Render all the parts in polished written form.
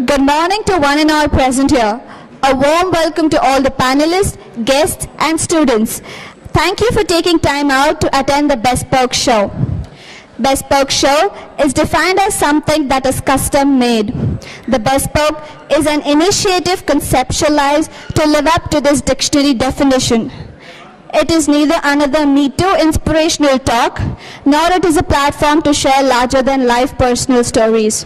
Good morning to one and all present here. A warm welcome to all the panelists, guests, and students. Thank you for taking time out to attend the Bespoke Show. Bespoke Show is defined as something that is custom made. The Bespoke is an initiative conceptualized to live up to this dictionary definition. It is neither another Me Too inspirational talk, nor it is a platform to share larger than life personal stories.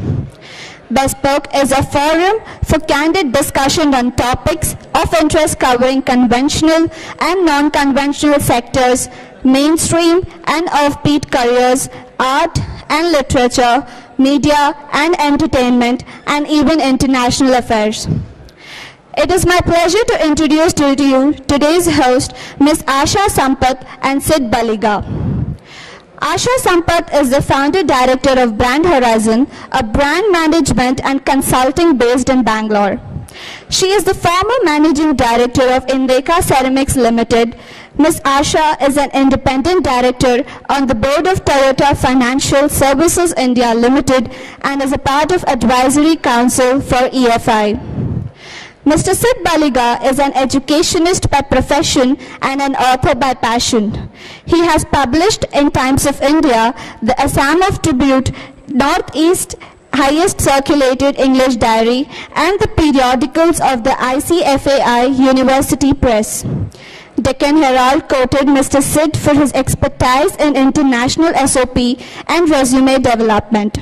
Bespoke is a forum for candid discussion on topics of interest covering conventional and non-conventional sectors, mainstream and offbeat careers, art and literature, media and entertainment, and even international affairs. It is my pleasure to introduce to you today's host, Ms. Asha Sampath and Sid Baliga. Asha Sampath is the founder director of Brand Horizon, a brand management and consulting based in Bangalore. She is the former managing director of Indeka Ceramics Limited. Ms. Asha is an independent director on the board of Toyota Financial Services India Limited and is a part of advisory council for EFI. Mr. Sid Baliga is an educationist by profession and an author by passion. He has published in Times of India, the Assam of Tribute, Northeast highest circulated English diary, and the periodicals of the ICFAI University Press. Deccan Herald quoted Mr. Sid for his expertise in international SOP and resume development.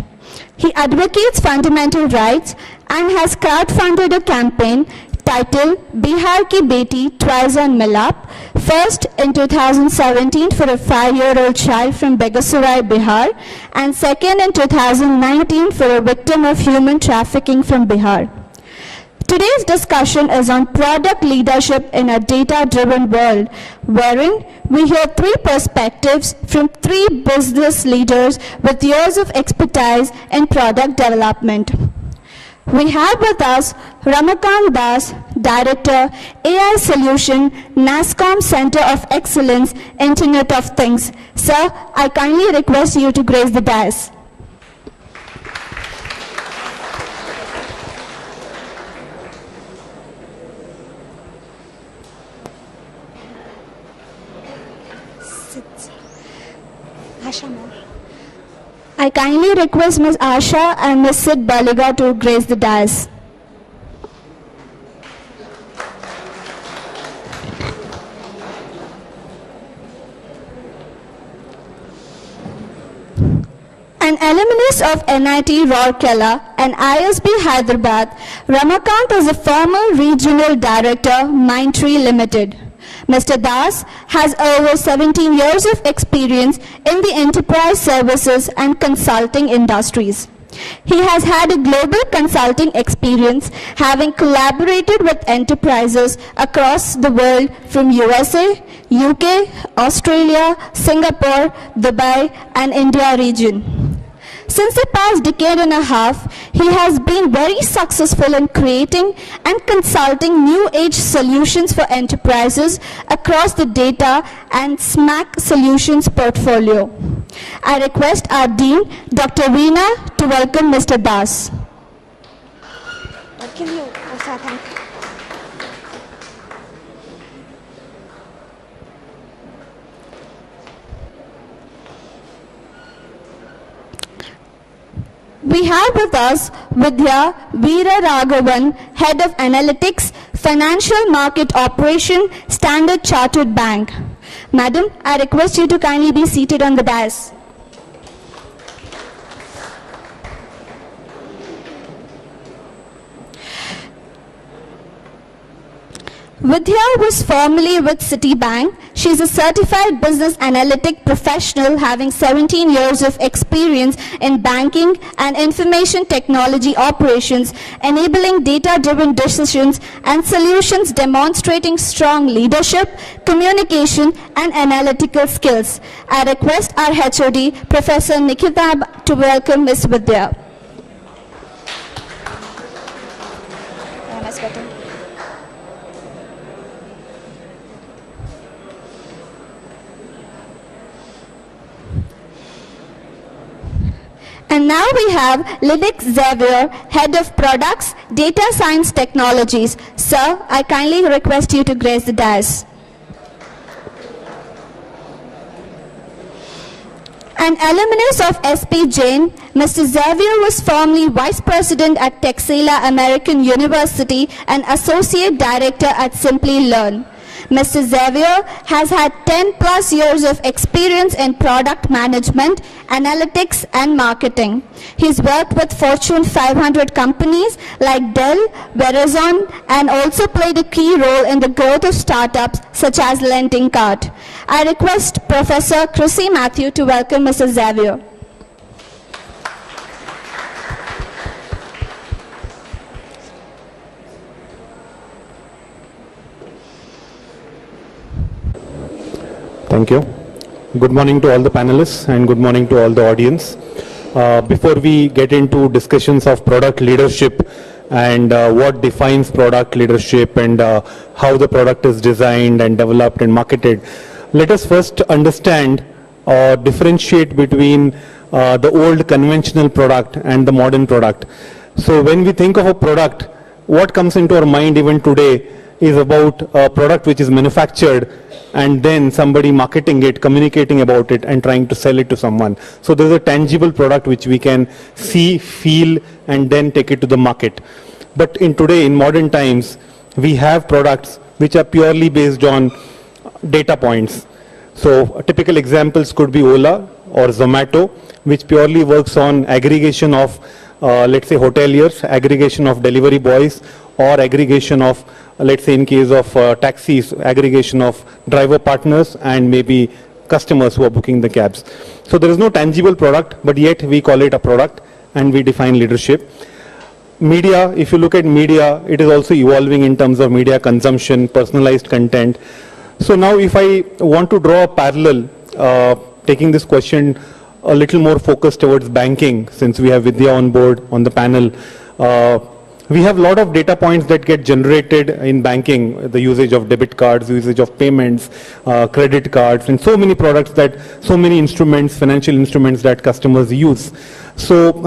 He advocates fundamental rights and has crowdfunded a campaign titled Bihar Ki Beti Twice on Milap, first in 2017 for a 5-year-old child from Begusarai, Bihar, and second in 2019 for a victim of human trafficking from Bihar. Today's discussion is on product leadership in a data-driven world, wherein we hear 3 perspectives from 3 business leaders with years of expertise in product development. We have with us Ramakant Das, Director, AI Solution, NASSCOM Center of Excellence, Internet of Things. Sir, I kindly request you to grace the dais. I kindly request Ms. Asha and Ms. Sid Baliga to grace the dais. An alumnus of NIT Rourkela and ISB Hyderabad, Ramakant is a former regional director, Mindtree Limited. Mr. Das has over 17 years of experience in the enterprise services and consulting industries. He has had a global consulting experience, having collaborated with enterprises across the world from USA, UK, Australia, Singapore, Dubai, and India region. Since the past decade and a half, he has been very successful in creating and consulting new age solutions for enterprises across the data and SMAC solutions portfolio. I request our Dean, Dr. Veena, to welcome Mr. Das. We have with us Vidya Veera Raghavan, Head of Analytics, Financial Market Operation, Standard Chartered Bank. Madam, I request you to kindly be seated on the dais. Vidya was formerly with Citibank. She is a certified business analytic professional having 17 years of experience in banking and information technology operations, enabling data-driven decisions and solutions demonstrating strong leadership, communication, and analytical skills. I request our HOD, Professor Nikita, to welcome Ms. Vidya. And now we have Liddick Xavier, Head of Products, Data Science Technologies. Sir, I kindly request you to grace the dais. An alumnus of SP Jain, Mr. Xavier was formerly Vice President at Texila American University and Associate Director at Simply Learn. Mr. Xavier has had 10 plus years of experience in product management, analytics and marketing. He's worked with Fortune 500 companies like Dell, Verizon and also played a key role in the growth of startups such as Lending Card. I request Professor Chrissy Matthew to welcome Mr. Xavier. Thank you. Good morning to all the panelists and good morning to all the audience. Before we get into discussions of product leadership and what defines product leadership and how the product is designed and developed and marketed, let us first understand or differentiate between the old conventional product and the modern product. So when we think of a product, what comes into our mind even today is about a product which is manufactured and then somebody marketing it, communicating about it and trying to sell it to someone. So there's a tangible product which we can see, feel and then take it to the market. But in modern times, we have products which are purely based on data points. So typical examples could be Ola or Zomato, which purely works on aggregation of let's say hoteliers, aggregation of delivery boys or aggregation of let's say in case of taxis, aggregation of driver partners and maybe customers who are booking the cabs. So there is no tangible product, but yet we call it a product and we define leadership. Media, if you look at media, it is also evolving in terms of media consumption, personalized content. So now if I want to draw a parallel, taking this question a little more focused towards banking, since we have Vidya on board on the panel, we have a lot of data points that get generated in banking, the usage of debit cards, usage of payments, credit cards, and so many products so many instruments, financial instruments that customers use. So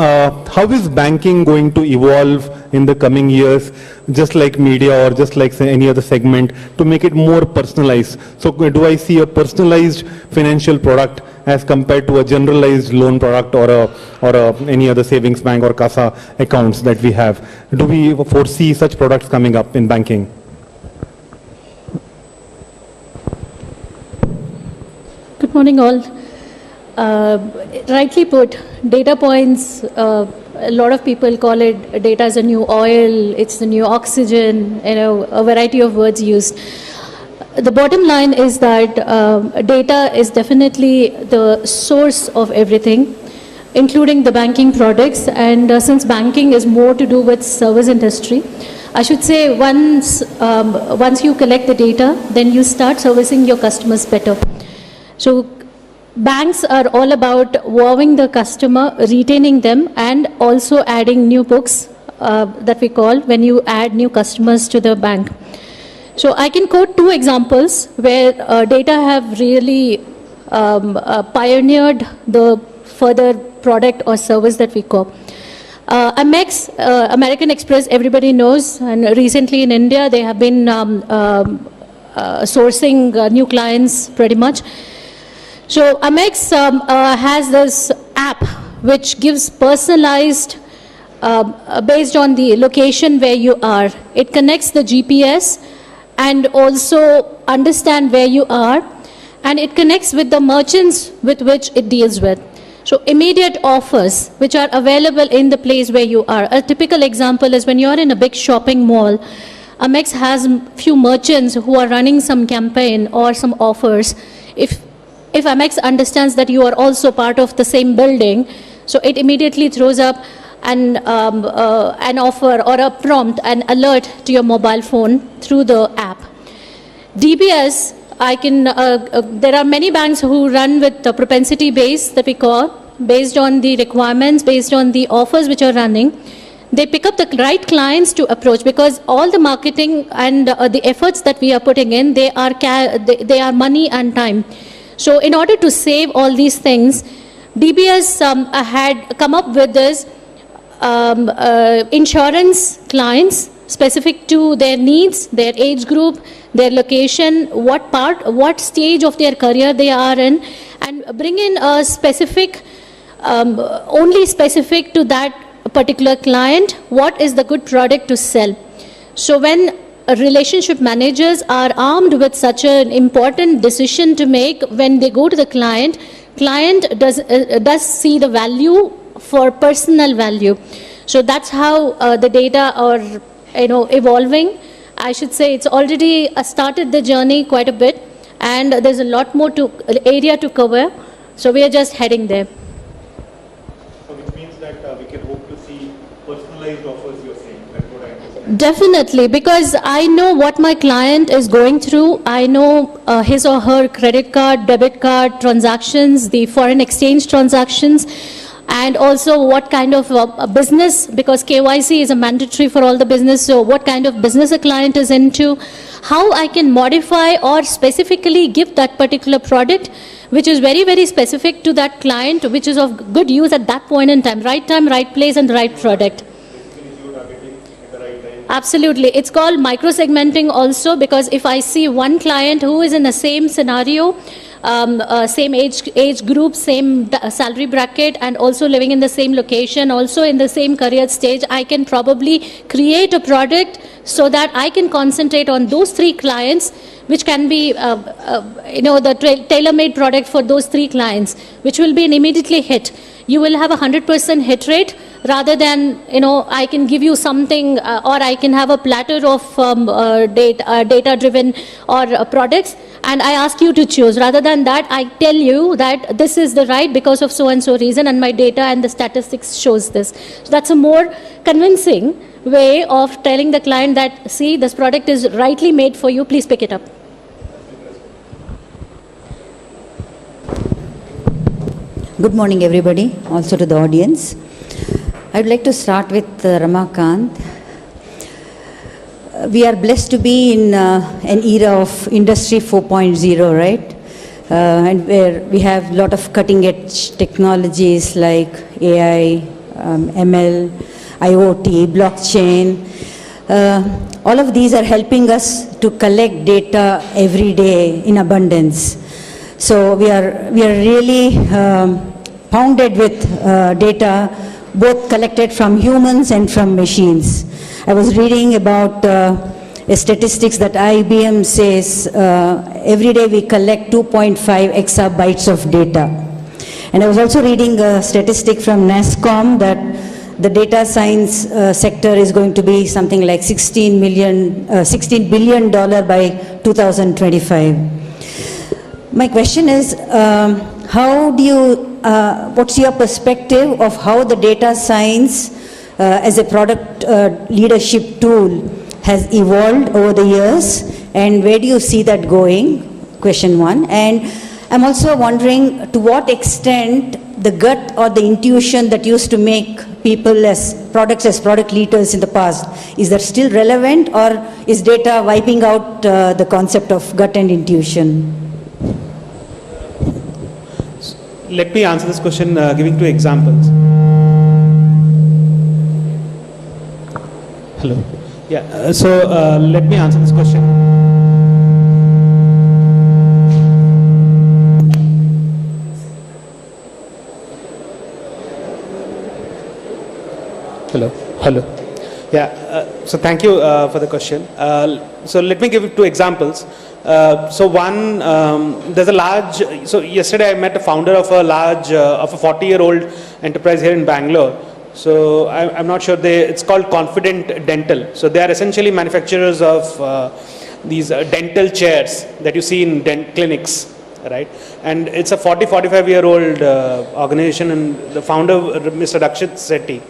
how is banking going to evolve in the coming years, just like media or just like say, any other segment, to make it more personalized? So do I see a personalized financial product as compared to a generalized loan product or any other savings bank or CASA accounts that we have? Do we foresee such products coming up in banking? Good morning all. Rightly put, data points, a lot of people call it data as a new oil, it's the new oxygen, a variety of words used. The bottom line is that data is definitely the source of everything, including the banking products. And since banking is more to do with service industry, I should say once you collect the data, then you start servicing your customers better. So banks are all about wowing the customer, retaining them, and also adding new books that we call when you add new customers to the bank. So I can quote two examples where data have really pioneered the further product or service that we call. Amex, American Express, everybody knows, and recently in India they have been sourcing new clients pretty much. So Amex has this app which gives personalized based on the location where you are. It connects the GPS and also understand where you are, and it connects with the merchants with which it deals with. So immediate offers which are available in the place where you are. A typical example is when you're in a big shopping mall, Amex has few merchants who are running some campaign or some offers. If Amex understands that you are also part of the same building, so it immediately throws up an offer or a prompt, an alert to your mobile phone through the app. DBS, there are many banks who run with the propensity base that we call, based on the requirements, based on the offers which are running. They pick up the right clients to approach, because all the marketing and the efforts that we are putting in, they are money and time. So in order to save all these things, DBS had come up with this insurance clients specific to their needs, their age group, their location, what stage of their career they are in, and bring in a specific, only specific to that particular client, what is the good product to sell. So when relationship managers are armed with such an important decision to make, when they go to the client does see the value for personal value. So that's how the data are, evolving. I should say it's already started the journey quite a bit, and there's a lot more area to cover. So we are just heading there. So which means that we can hope to see personalized offers, you're saying. That's what I understand. Definitely, because I know what my client is going through. I know his or her credit card, debit card transactions, the foreign exchange transactions, and also what kind of business, because KYC is a mandatory for all the business, so what kind of business a client is into, how I can modify or specifically give that particular product, which is very, very specific to that client, which is of good use at that point in time, right place, and the right product. Absolutely. It's called micro-segmenting also, because if I see one client who is in the same scenario, same age group, same salary bracket, and also living in the same location, also in the same career stage, I can probably create a product so that I can concentrate on those three clients, which can be, the tailor-made product for those three clients, which will be an immediately hit. You will have a 100% hit rate, rather than, I can give you something, or I can have a platter of data-driven or products, and I ask you to choose. Rather than that, I tell you that this is the right because of so and so reason, and my data and the statistics shows this. So that's a more convincing way of telling the client that, see, this product is rightly made for you, please pick it up. Good morning, everybody, also to the audience. I'd like to start with Ramakant. We are blessed to be in an era of Industry 4.0, right? And where we have a lot of cutting-edge technologies like AI, ML, IoT, blockchain. All of these are helping us to collect data every day in abundance. So we are really pounded with data, both collected from humans and from machines. I was reading about a statistics that IBM says every day we collect 2.5 exabytes of data. And I was also reading a statistic from NASSCOM that the data science sector is going to be something like $16 billion by 2025. My question is, what's your perspective of how the data science as a product leadership tool has evolved over the years, and where do you see that going? Question one. And I'm also wondering, to what extent the gut or the intuition that used to make people as product leaders in the past, is that still relevant, or is data wiping out the concept of gut and intuition? Let me answer this question giving two examples. Hello. Yeah. So let me answer this question. Hello. Yeah. So thank you for the question. So let me give you two examples. So one, there's a large, so yesterday I met a founder of a large, of a 40-year-old enterprise here in Bangalore. So I'm not sure, it's called Confident Dental. So they are essentially manufacturers of these dental chairs that you see in clinics, right? And it's a 45-year-old organization, and the founder, Mr. Rakshit Sethi.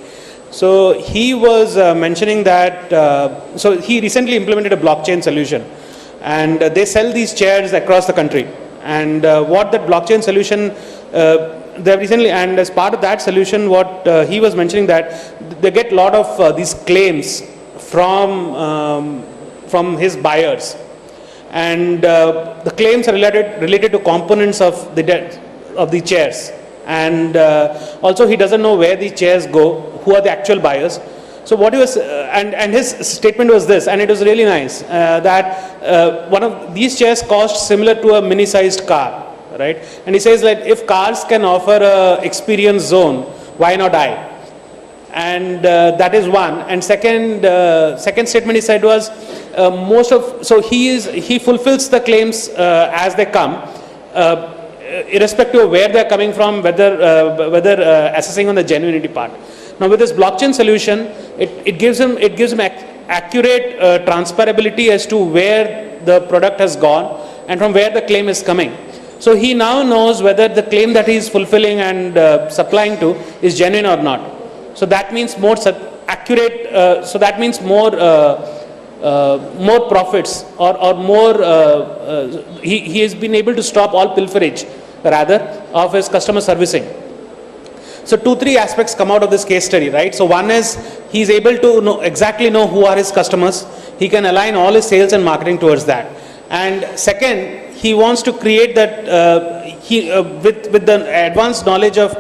So he was mentioning that, so he recently implemented a blockchain solution. And they sell these chairs across the country. And what that blockchain solution, they have recently, and as part of that solution, what he was mentioning that they get a lot of these claims from his buyers. And the claims are related to components of the chairs. And also he doesn't know where the chairs go, who are the actual buyers. So what he was, and his statement was this, and it was really nice, that one of these chairs cost similar to a mini-sized car, right? And he says that if cars can offer a experience zone, why not I? And that is one. And second statement he said was, he fulfills the claims as they come, irrespective of where they're coming from, whether assessing on the genuinity part. Now with this blockchain solution, it gives him accurate transferability as to where the product has gone and from where the claim is coming. So he now knows whether the claim that he is fulfilling and supplying to is genuine or not. So that means more accurate. So that means more profits or more. He has been able to stop all pilferage, rather, of his customer servicing. So 2-3 aspects come out of this case study, right? So one is he's able to exactly know who are his customers. He can align all his sales and marketing towards that. And second, he wants to create that with the advanced knowledge of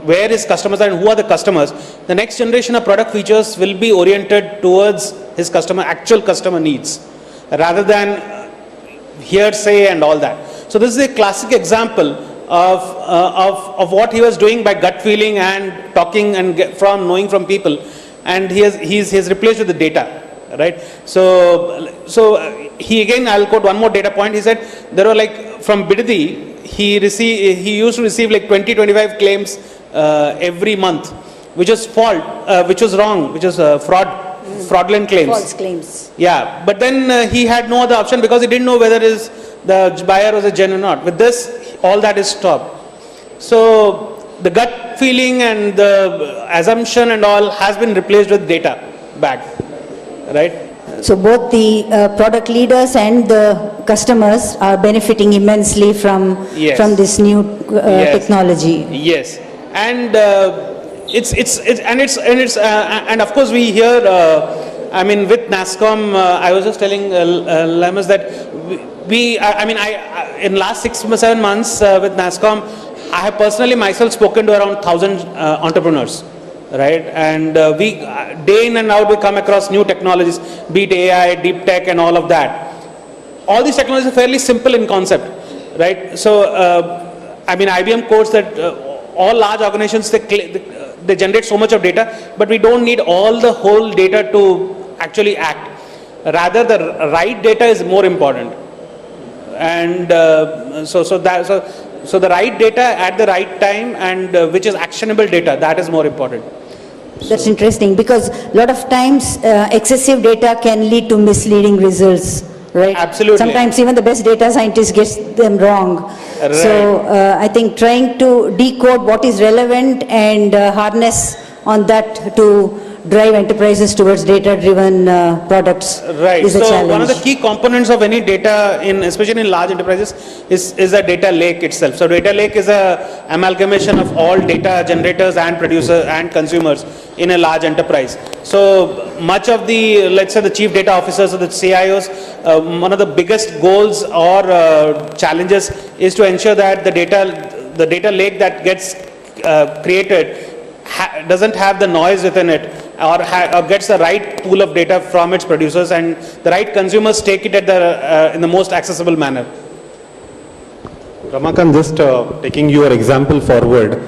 where his customers are and who are the customers. The next generation of product features will be oriented towards his actual customer needs, rather than hearsay and all that. So this is a classic example of what he was doing by gut feeling and talking and knowing from people, and he's replaced with the data, right? So he again, I'll quote one more data point. He said there were from Bidadi, he used to receive 20-25 claims every month, which was wrong, which was fraudulent claims. False claims. Yeah, but then he had no other option because he didn't know whether the buyer was a genuine or not. With this, all that is stopped. So the gut feeling and the assumption and all has been replaced with data back, right? So both the product leaders and the customers are benefiting immensely from this new technology. Yes, and and of course we hear. I mean, with NASSCOM, I was just telling Lamas that in last 6-7 months with NASSCOM, I have personally myself spoken to around 1,000 entrepreneurs, right? And we day in and out we come across new technologies, be it AI, deep tech, and all of that. All these technologies are fairly simple in concept, right? So IBM quotes that all large organizations they generate so much of data, but we don't need all the whole data to actually act. Rather, the right data is more important. And so the right data at the right time, and which is actionable data, that is more important. That's interesting, because a lot of times excessive data can lead to misleading results, right? Absolutely. Sometimes even the best data scientists get them wrong. Right. So I think trying to decode what is relevant and harness on that to drive enterprises towards data-driven products is a challenge. So one of the key components of any data, especially in large enterprises, is a data lake itself. So data lake is a amalgamation of all data generators and producers and consumers in a large enterprise. So much of the, let's say, the chief data officers or the CIOs, one of the biggest goals or challenges is to ensure that the data lake that gets created doesn't have the noise within it, or gets the right pool of data from its producers, and the right consumers take it at in the most accessible manner. Ramakant, just taking your example forward,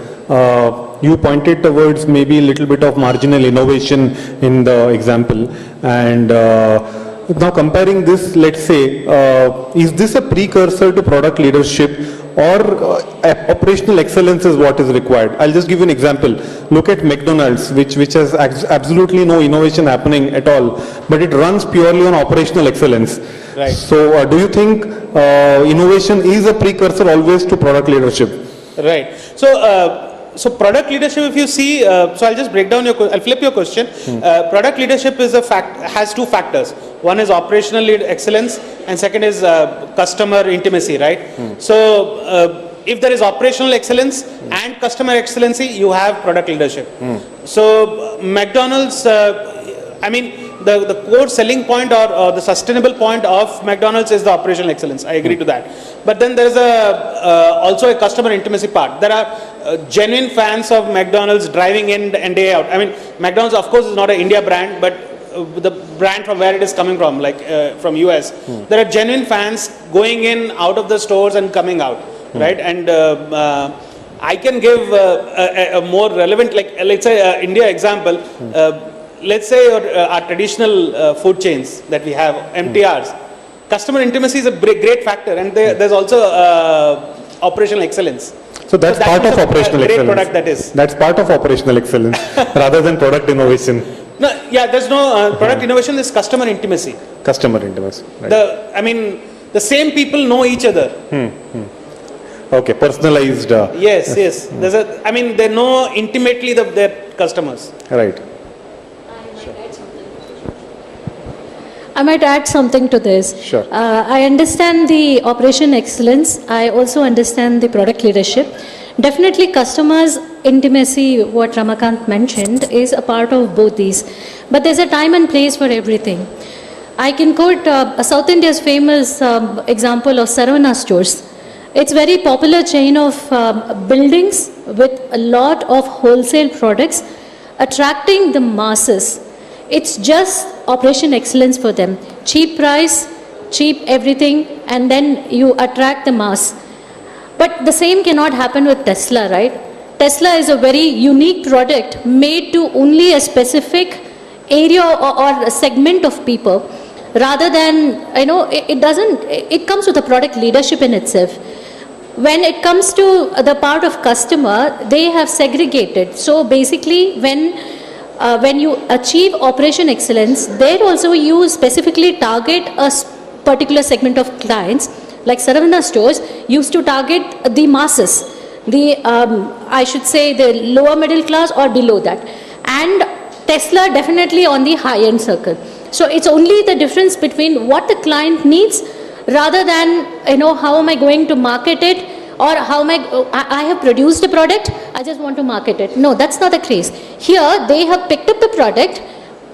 you pointed towards maybe a little bit of marginal innovation in the example, and now comparing this, let's say, is this a precursor to product leadership, or operational excellence is what is required? I'll just give you an example. Look at McDonald's, which has absolutely no innovation happening at all, but it runs purely on operational excellence. Right. So do you think innovation is a precursor always to product leadership? Right. So product leadership, if you see, so I'll just break down I'll flip your question. Product leadership is has two factors. One is operational excellence, and second is customer intimacy, right? So if there is operational excellence and customer excellency, you have product leadership. So McDonald's, the core selling point or the sustainable point of McDonald's is the operational excellence. I agree to that. But then there is also a customer intimacy part. There are genuine fans of McDonald's driving in and day out. I mean, McDonald's of course is not an India brand, but the brand from where it is coming from, like from US, there are genuine fans going in, out of the stores and coming out, right? And I can give a more relevant, like let's say India example. Let's say our traditional food chains that we have, MTRs. Customer intimacy is a great factor, and there's also operational excellence. So that's part of operational great excellence. Product that is. That's part of operational excellence rather than product innovation. No, yeah, there's no product innovation. There's customer intimacy. Customer intimacy. Right. The same people know each other. Okay, personalized. Yes. They know intimately their customers. Right. I might add something to this. Sure. I understand the operation excellence. I also understand the product leadership. Definitely customers intimacy, what Ramakant mentioned, is a part of both these. But there's a time and place for everything. I can quote South India's famous example of Saravana stores. It's very popular chain of buildings with a lot of wholesale products attracting the masses. It's just operation excellence for them. Cheap price, cheap everything, and then you attract the mass. But the same cannot happen with Tesla, right? Tesla is a very unique product made to only a specific area or a segment of people. Rather than, it comes with a product leadership in itself. When it comes to the part of customer, they have segregated. So basically, when you achieve operation excellence, there also you specifically target a particular segment of clients. Like Saravana stores used to target the masses, I should say the lower middle class or below that. And Tesla definitely on the high-end circle. So it's only the difference between what the client needs rather than, how am I going to market it, or how am I have produced a product, I just want to market it. No, that's not the case. Here, they have picked up the product.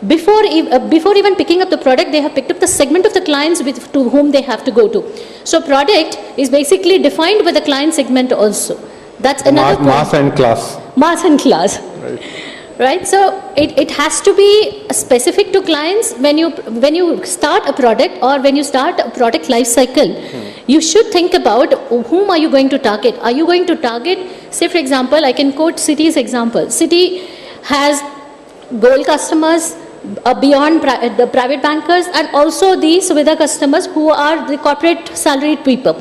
Before even picking up the product, they have picked up the segment of the clients to whom they have to go to. So product is basically defined by the client segment also. That's another point. Mass and class. Mass and class. Right? So it has to be specific to clients. When you start a product or when you start a product life cycle, you should think about whom are you going to target. Are you going to target, say for example, I can quote Citi's example. Citi has gold customers, beyond the private bankers, and also the Suvidha customers who are the corporate salaried people.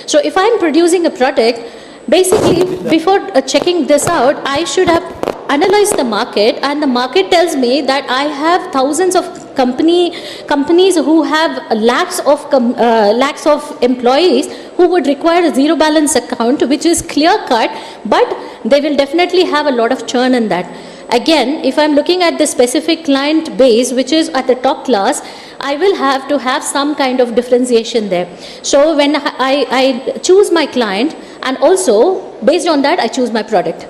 So if I'm producing a product, basically before checking this out, I should have analyzed the market, and the market tells me that I have thousands of companies who have lakhs of employees who would require a zero balance account, which is clear cut, but they will definitely have a lot of churn in that. Again, if I'm looking at the specific client base, which is at the top class, I will have to have some kind of differentiation there. So when I choose my client, and also based on that, I choose my product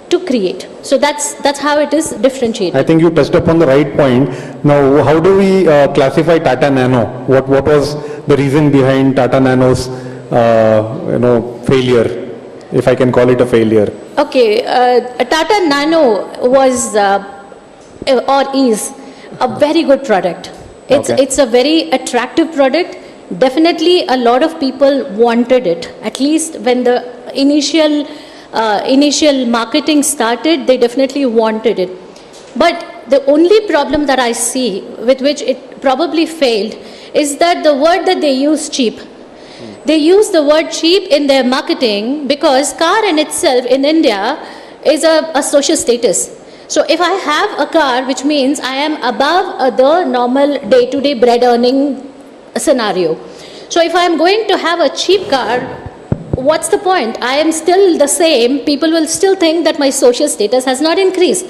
to create. So that's how it is differentiated. I think you touched upon the right point. Now, how do we classify Tata Nano? What was the reason behind Tata Nano's failure, if I can call it a failure? Okay, Tata Nano was or is a very good product. It's a very attractive product. Definitely a lot of people wanted it. At least when the initial marketing started, they definitely wanted it. But the only problem that I see with which it probably failed is that the word that they use, cheap. They use the word cheap in their marketing because car in itself in India is a social status. So if I have a car, which means I am above the normal day-to-day bread earning scenario. So if I am going to have a cheap car, what's the point? I am still the same. People will still think that my social status has not increased.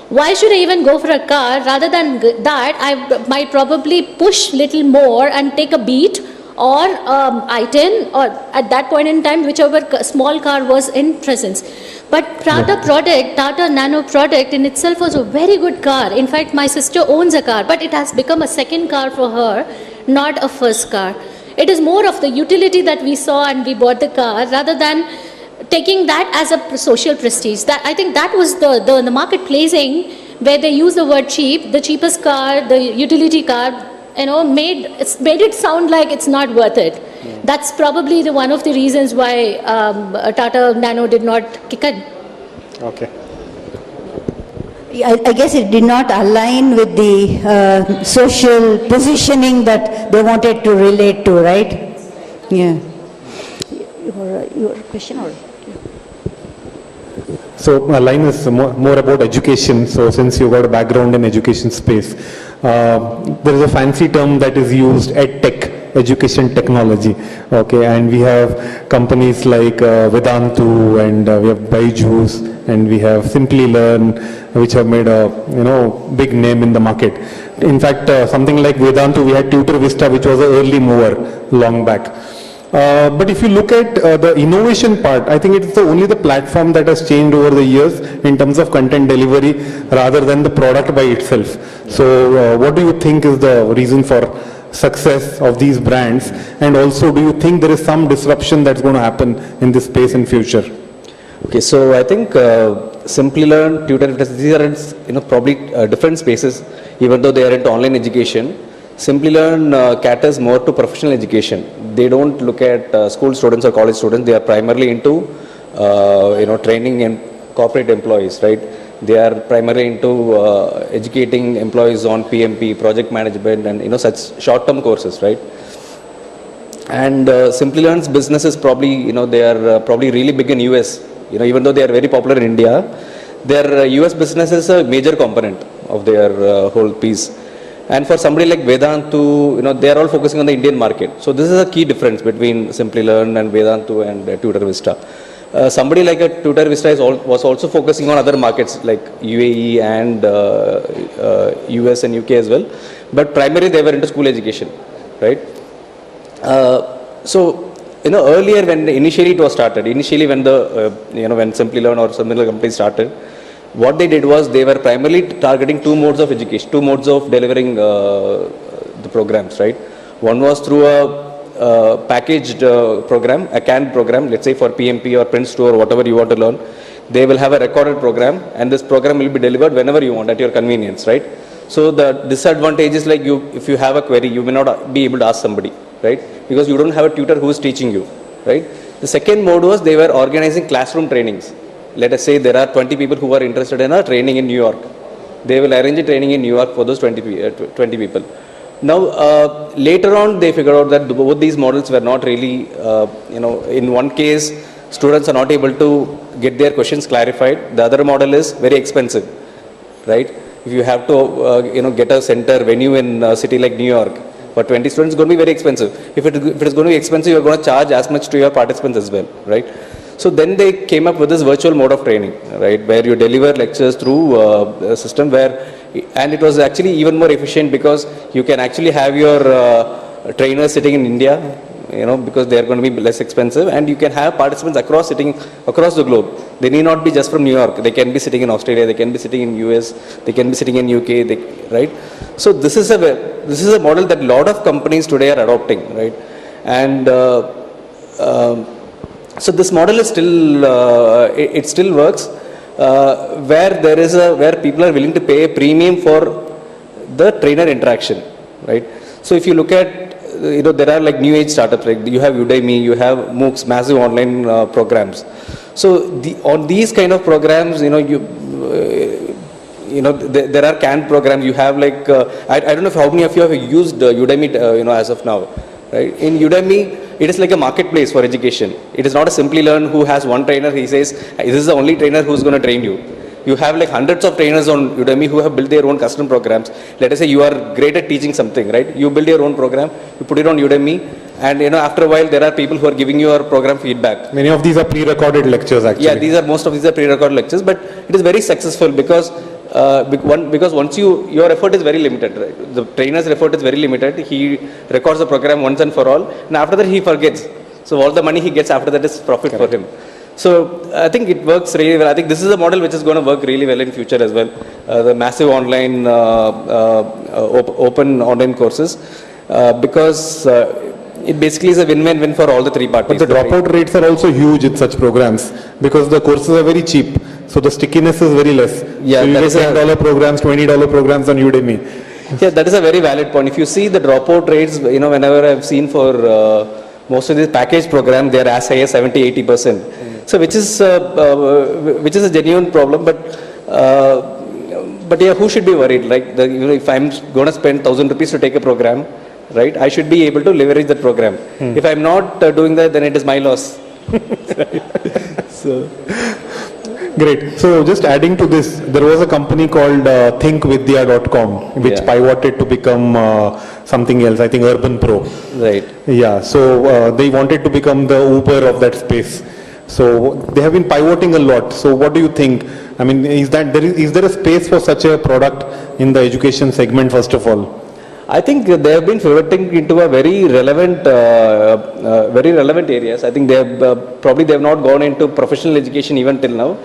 Why should I even go for a car? Rather than that, I might probably push little more and take a Beat or I-10, or at that point in time, whichever small car was in presence. But Tata Nano product in itself was a very good car. In fact, my sister owns a car, but it has become a second car for her, not a first car. It is more of the utility that we saw and we bought the car rather than taking that as a social prestige. That I think that was the market placing where they use the word cheap, the cheapest car, the utility car, made it sound like it's not worth it. That's probably one of the reasons why Tata Nano did not kick in. Okay. I guess it did not align with the social positioning that they wanted to relate to, right? Yeah. Your question or? So my line is more about education. So since you got a background in education space, there is a fancy term that is used, EdTech, education technology. Okay, and we have companies like Vedantu, and we have Byju's, and we have Simply Learn, which have made a big name in the market. In fact, something like Vedantu, we had Tutor Vista, which was an early mover long back. But if you look at the innovation part, I think it's only the platform that has changed over the years in terms of content delivery rather than the product by itself. So what do you think is the reason for success of these brands? And also, do you think there is some disruption that's going to happen in this space in future? Okay, so I think Simply Learn, Tutor, these are probably different spaces, even though they are into online education. Simply Learn caters more to professional education. They don't look at school students or college students. They are primarily into training and corporate employees, right? They are primarily into educating employees on PMP, project management, and such short-term courses, right? And Simply Learn's business is probably they are probably really big in US. Even though they are very popular in India, their US business is a major component of their whole piece. And for somebody like Vedantu, they are all focusing on the Indian market. So this is a key difference between Simply Learn and Vedantu and Tutor Vista. Somebody like a Tutor Vista was also focusing on other markets like UAE and US and UK as well. But primarily they were into school education, right? Earlier when initially it was started, when the when Simply Learn or similar companies started, what they did was they were primarily targeting two modes of education, two modes of delivering the programs, right? One was through a packaged program, a canned program, let's say for PMP or Prince 2 or whatever you want to learn. They will have a recorded program, and this program will be delivered whenever you want at your convenience, right? So the disadvantage is like if you have a query, you may not be able to ask somebody, right? Because you don't have a tutor who is teaching you, right? The second mode was they were organizing classroom trainings. Let us say there are 20 people who are interested in a training in New York. They will arrange a training in New York for those 20 people. Now, later on, they figured out that both these models were not really, in one case, students are not able to get their questions clarified. The other model is very expensive, right? If you have to, get a center venue in a city like New York, for 20 students, it's going to be very expensive. If it is going to be expensive, you're going to charge as much to your participants as well, right? So then they came up with this virtual mode of training, right, where you deliver lectures through a system and it was actually even more efficient because you can actually have your trainers sitting in India, because they are going to be less expensive, and you can have participants sitting across the globe. They need not be just from New York. They can be sitting in Australia. They can be sitting in US. They can be sitting in UK. Right? So this is a model that a lot of companies today are adopting, right? And so this model is still it still works where people are willing to pay a premium for the trainer interaction, right? So if you look at there are like new age startups, like you have Udemy, you have MOOCs, massive online programs. So on these kind of programs, there are canned programs. You have like I don't know how many of you have used Udemy as of now, right? In Udemy, it is like a marketplace for education. It is not a Simply Learn who has one trainer. He says this is the only trainer who's going to train you. You have like hundreds of trainers on Udemy who have built their own custom programs. Let us say you are great at teaching something, right? You build your own program, you put it on Udemy, and after a while there are people who are giving you your program feedback. Many of these are pre-recorded lectures actually. Yeah, most of these are pre-recorded lectures, but it is very successful because once your effort is very limited, right? The trainer's effort is very limited. He records the program once and for all, and after that he forgets. So all the money he gets after that is profit for him. So I think it works really well. I think this is a model which is going to work really well in future as well. The massive online, open online courses, because it basically is a win-win-win for all the three parties. But the dropout rates are also huge in such programs because the courses are very cheap. So the stickiness is very less. Yeah, so you that get is a- $10 programs, $20 programs on Udemy. Yeah, that is a very valid point. If you see the dropout rates, whenever I've seen for most of these package programs, they are as high as 70-80%. So which is a genuine problem, but yeah, who should be worried? Like if I'm going to spend 1,000 rupees to take a program, right? I should be able to leverage that program. If I'm not doing that, then it is my loss. Great. So just adding to this, there was a company called thinkvidya.com which Yeah. pivoted to become something else, I think Urban Pro. Right. Yeah, so they wanted to become the Uber of that space. So they have been pivoting a lot. So what do you think? I mean, is there a space for such a product in the education segment first of all? I think they have been pivoting into a very relevant areas. I think they have probably they have not gone into professional education even till now.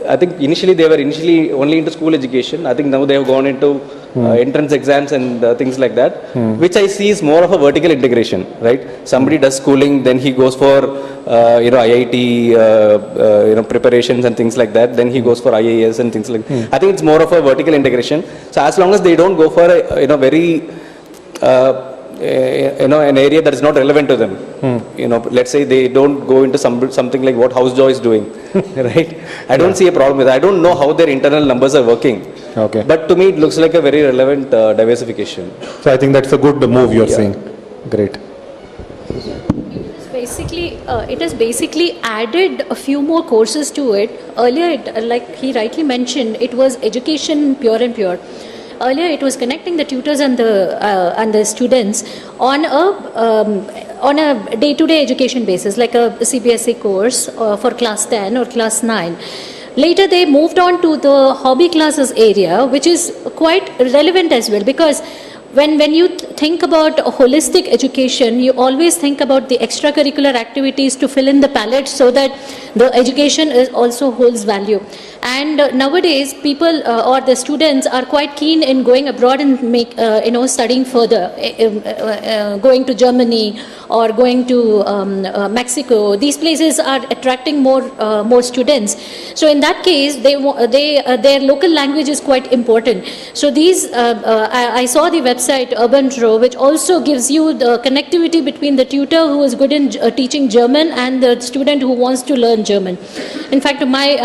I think initially they were only into school education. I think now they have gone into entrance exams and things like that, which I see is more of a vertical integration, right? Somebody does schooling, then he goes for IIT preparations and things like that. Then he goes for IAS and things like. I think it's more of a vertical integration. So as long as they don't go for a very an area that is not relevant to them. Let's say they don't go into something like what Housejoy is doing, right? I don't see a problem with that. I don't know how their internal numbers are working. Okay. But to me, it looks like a very relevant diversification. So I think that's a good move you're saying. Great. It has basically added a few more courses to it. Earlier, like he rightly mentioned, it was education pure and pure. Earlier, it was connecting the tutors and the students on a day-to-day education basis, like a CBSE course for class 10 or class 9. Later, they moved on to the hobby classes area, which is quite relevant as well, because when you think about a holistic education, you always think about the extracurricular activities to fill in the palette so that the education also holds value. And nowadays, people or the students are quite keen in going abroad and studying further, going to Germany or going to Mexico. These places are attracting more students. So in that case, their local language is quite important. So these, I saw the website Urban Pro, which also gives you the connectivity between the tutor who is good in teaching German and the student who wants to learn German. In fact, my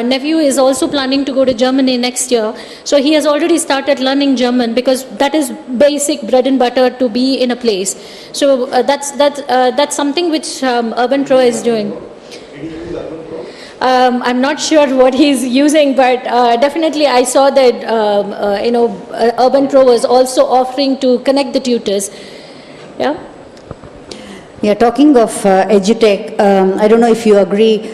nephew is also planning to go to Germany next year. So he has already started learning German because that is basic bread and butter to be in a place. So that's something which Urban Pro is doing. I'm not sure what he's using, but definitely I saw that Urban Pro was also offering to connect the tutors. Yeah. Yeah, talking of edutech, I don't know if you agree.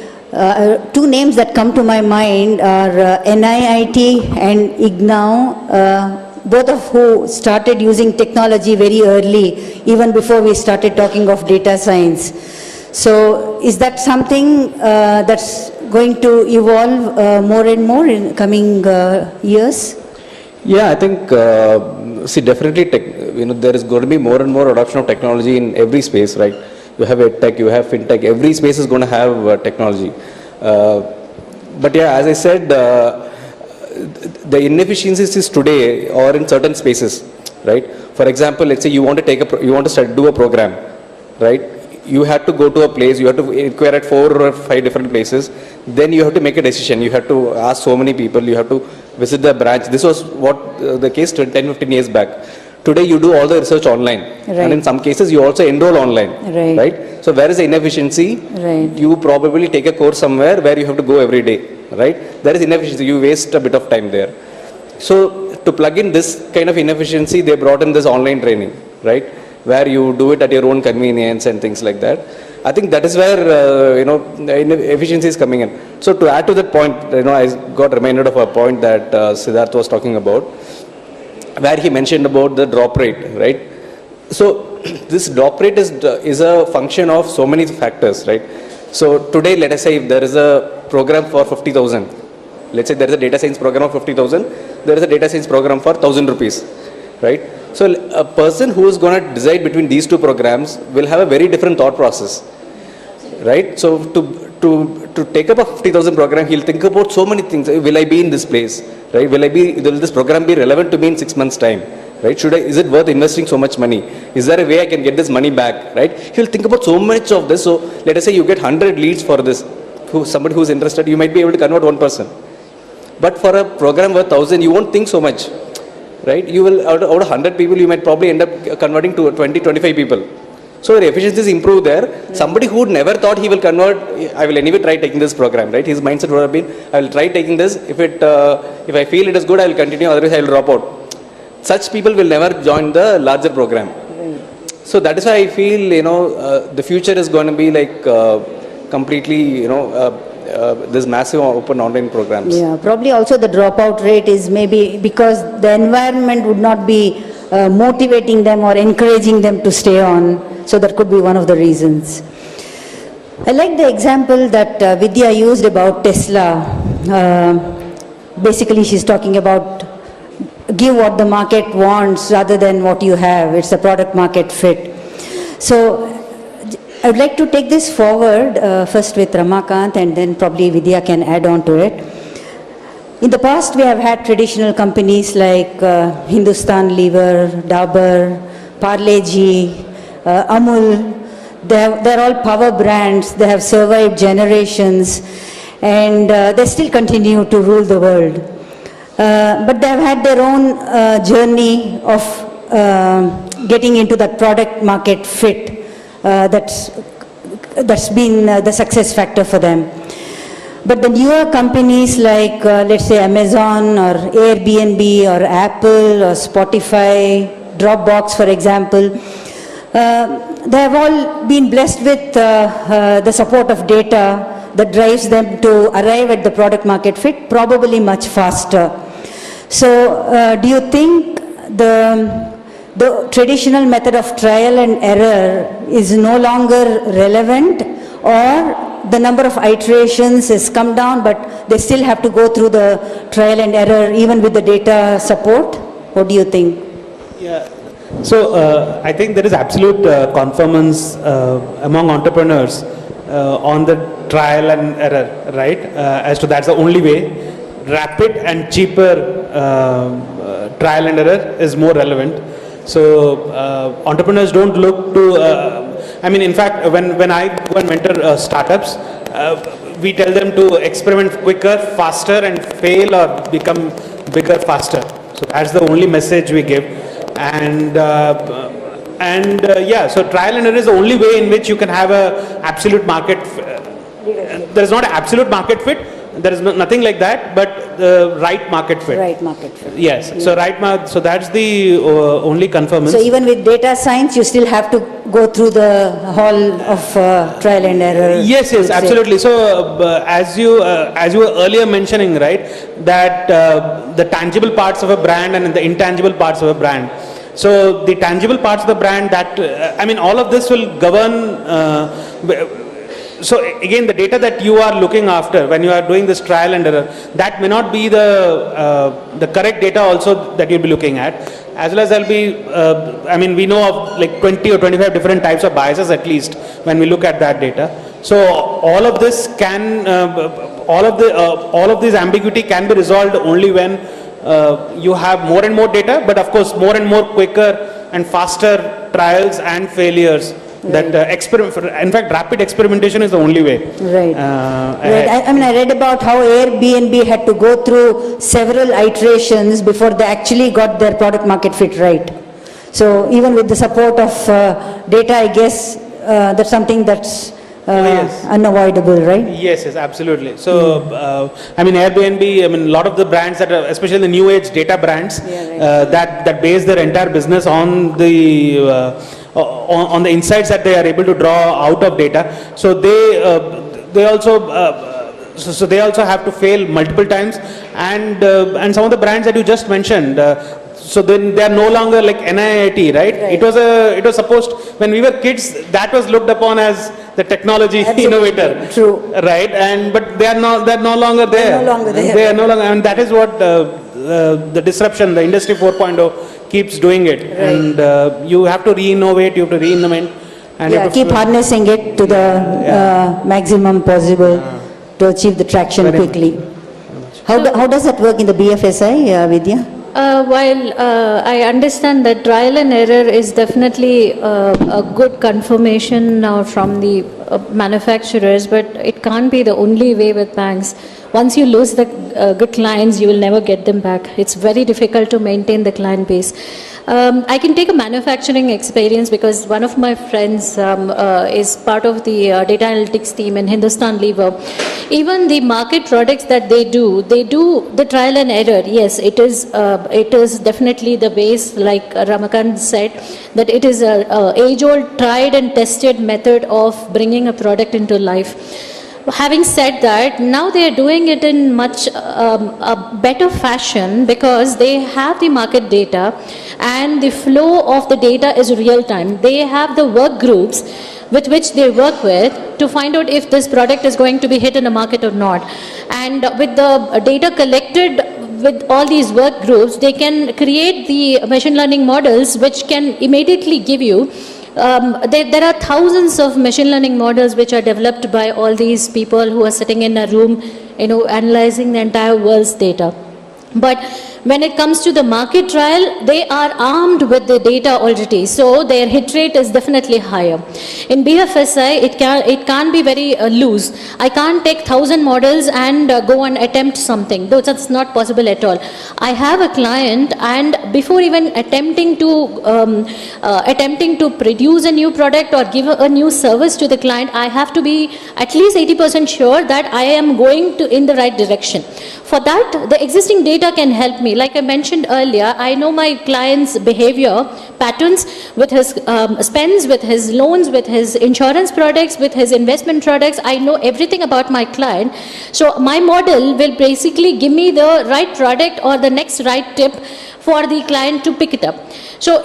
Two names that come to my mind are NIIT and IGNOU, both of who started using technology very early, even before we started talking of data science. So is that something that's going to evolve more and more in coming years? Yeah, I think, definitely, there is going to be more and more adoption of technology in every space, right? You have EdTech, you have FinTech, every space is going to have technology. But yeah, as I said, the inefficiencies today or in certain spaces, right? For example, let's say you want to do a program, right? You have to go to a place, you have to inquire at 4 or 5 different places, then you have to make a decision, you have to ask so many people, you have to visit the branch. This was what the case 10-15 years back. Today you do all the research online, Right. and in some cases you also enroll online, Right. So where is the inefficiency? Right. You probably take a course somewhere where you have to go every day, right? There is inefficiency, you waste a bit of time there. So to plug in this kind of inefficiency, they brought in this online training, right? Where you do it at your own convenience and things like that. I think that is where, efficiency is coming in. So to add to that point, I got reminded of a point that Siddharth was talking about, where he mentioned about the drop rate, right? So this drop rate is a function of so many factors, right? So today, let us say if there is a program for 50,000, let's say there is a data science program of 50,000, there is a data science program for 1,000 rupees, right? So a person who is going to decide between these two programs will have a very different thought process, right? So to take up a 50,000 program, he'll think about so many things. Will I be in this place, right? Will this program be relevant to me in 6 months' time? Right? Is it worth investing so much money? Is there a way I can get this money back? Right? He'll think about so much of this. So let us say you get 100 leads for this. Somebody who's interested, you might be able to convert one person. But for a program worth 1,000, you won't think so much. Right? You will, out of 100 people, you might probably end up converting to 20, 25 people. So the efficiencies improve there. Right. Somebody who never thought he will convert, I will anyway try taking this program, right? His mindset would have been, I will try taking this. If I feel it is good, I will continue. Otherwise, I will drop out. Such people will never join the larger program. So that is why I feel, the future is going to be like completely, this massive open online programs. Yeah, probably also the dropout rate is maybe because the environment would not be motivating them or encouraging them to stay on. So that could be one of the reasons. I like the example that Vidya used about Tesla. Basically, she's talking about give what the market wants rather than what you have. It's a product market fit. So I would like to take this forward first with Ramakant and then probably Vidya can add on to it. In the past, we have had traditional companies like Hindustan Lever, Dabur, Parle-G, Amul. They're all power brands. They have survived generations and they still continue to rule the world. But they have had their own journey of getting into that product market fit that's been the success factor for them. But the newer companies like let's say Amazon or Airbnb or Apple or Spotify, Dropbox for example, they have all been blessed with the support of data that drives them to arrive at the product market fit probably much faster. So do you think the traditional method of trial and error is no longer relevant, or the number of iterations has come down but they still have to go through the trial and error even with the data support? What do you think? Yeah. So I think there is absolute conformance among entrepreneurs on the trial and error, right? As to that's the only way. Rapid and cheaper trial and error is more relevant. So entrepreneurs don't look to, in fact, when I go and mentor startups, we tell them to experiment quicker, faster and fail or become bigger faster. So that's the only message we give. And so trial and error is the only way in which you can have a absolute market. There is not an absolute market fit. There is nothing like that, but the right market fit. Right market fit. Yes. Yeah. So that's the only conformance. So even with data science, you still have to go through the hall of trial and error. Yes, absolutely. So as you were earlier mentioning, right, that the tangible parts of a brand and the intangible parts of a brand. So the tangible parts of the brand that, all of this will govern. So again, the data that you are looking after when you are doing this trial and error, that may not be the correct data also that you'll be looking at. As well as there'll be, we know of like 20 or 25 different types of biases at least when we look at that data. So all of this can, all of this ambiguity can be resolved only when you have more and more data, but of course more and more quicker and faster trials and failures. Right. That in fact, rapid experimentation is the only way. Right. Right. I read about how Airbnb had to go through several iterations before they actually got their product market fit right. So even with the support of data, I guess that's something that's unavoidable, right? Yes, absolutely. So, Airbnb, a lot of the brands that are, especially the new age data brands, that base their entire business on the insights that they are able to draw out of data. So they also have to fail multiple times, and some of the brands that you just mentioned. So then they are no longer like NIIT, right? It was supposed, when we were kids, that was looked upon as the technology Absolutely, innovator. true. Right, and but they're no longer there. They're no longer there. They are no longer, and that is what the disruption, the industry 4.0 keeps doing it. And you have to re-innovate, you have to reinvent. And you Yeah, have to keep harnessing it to the maximum possible to achieve the traction quickly. How does that work in the BFSI, Vidya? While I understand that trial and error is definitely a good confirmation from the manufacturers, but it can't be the only way with banks. Once you lose the good clients, you will never get them back. It's very difficult to maintain the client base. I can take a manufacturing experience because one of my friends is part of the data analytics team in Hindustan Lever. Even the market products that they do the trial and error. Yes, it is definitely the base, like Ramakant said, that it is a age-old tried and tested method of bringing a product into life. Having said that, now they are doing it in much a better fashion because they have the market data and the flow of the data is real time. They have the work groups with which they work with to find out if this product is going to be hit in the market or not. And with the data collected with all these work groups, they can create the machine learning models which can immediately give you there are thousands of machine learning models which are developed by all these people who are sitting in a room, analyzing the entire world's data. But when it comes to the market trial, they are armed with the data already, so their hit rate is definitely higher. In BFSI, it can't be very loose. I can't take 1,000 models and go and attempt something. That's not possible at all. I have a client, and before even attempting to produce a new product or give a new service to the client, I have to be at least 80% sure that I am going in the right direction. For that, the existing data can help me. Like I mentioned earlier, I know my client's behavior patterns with his spends, with his loans, with his insurance products, with his investment products. I know everything about my client. So my model will basically give me the right product or the next right tip for the client to pick it up. So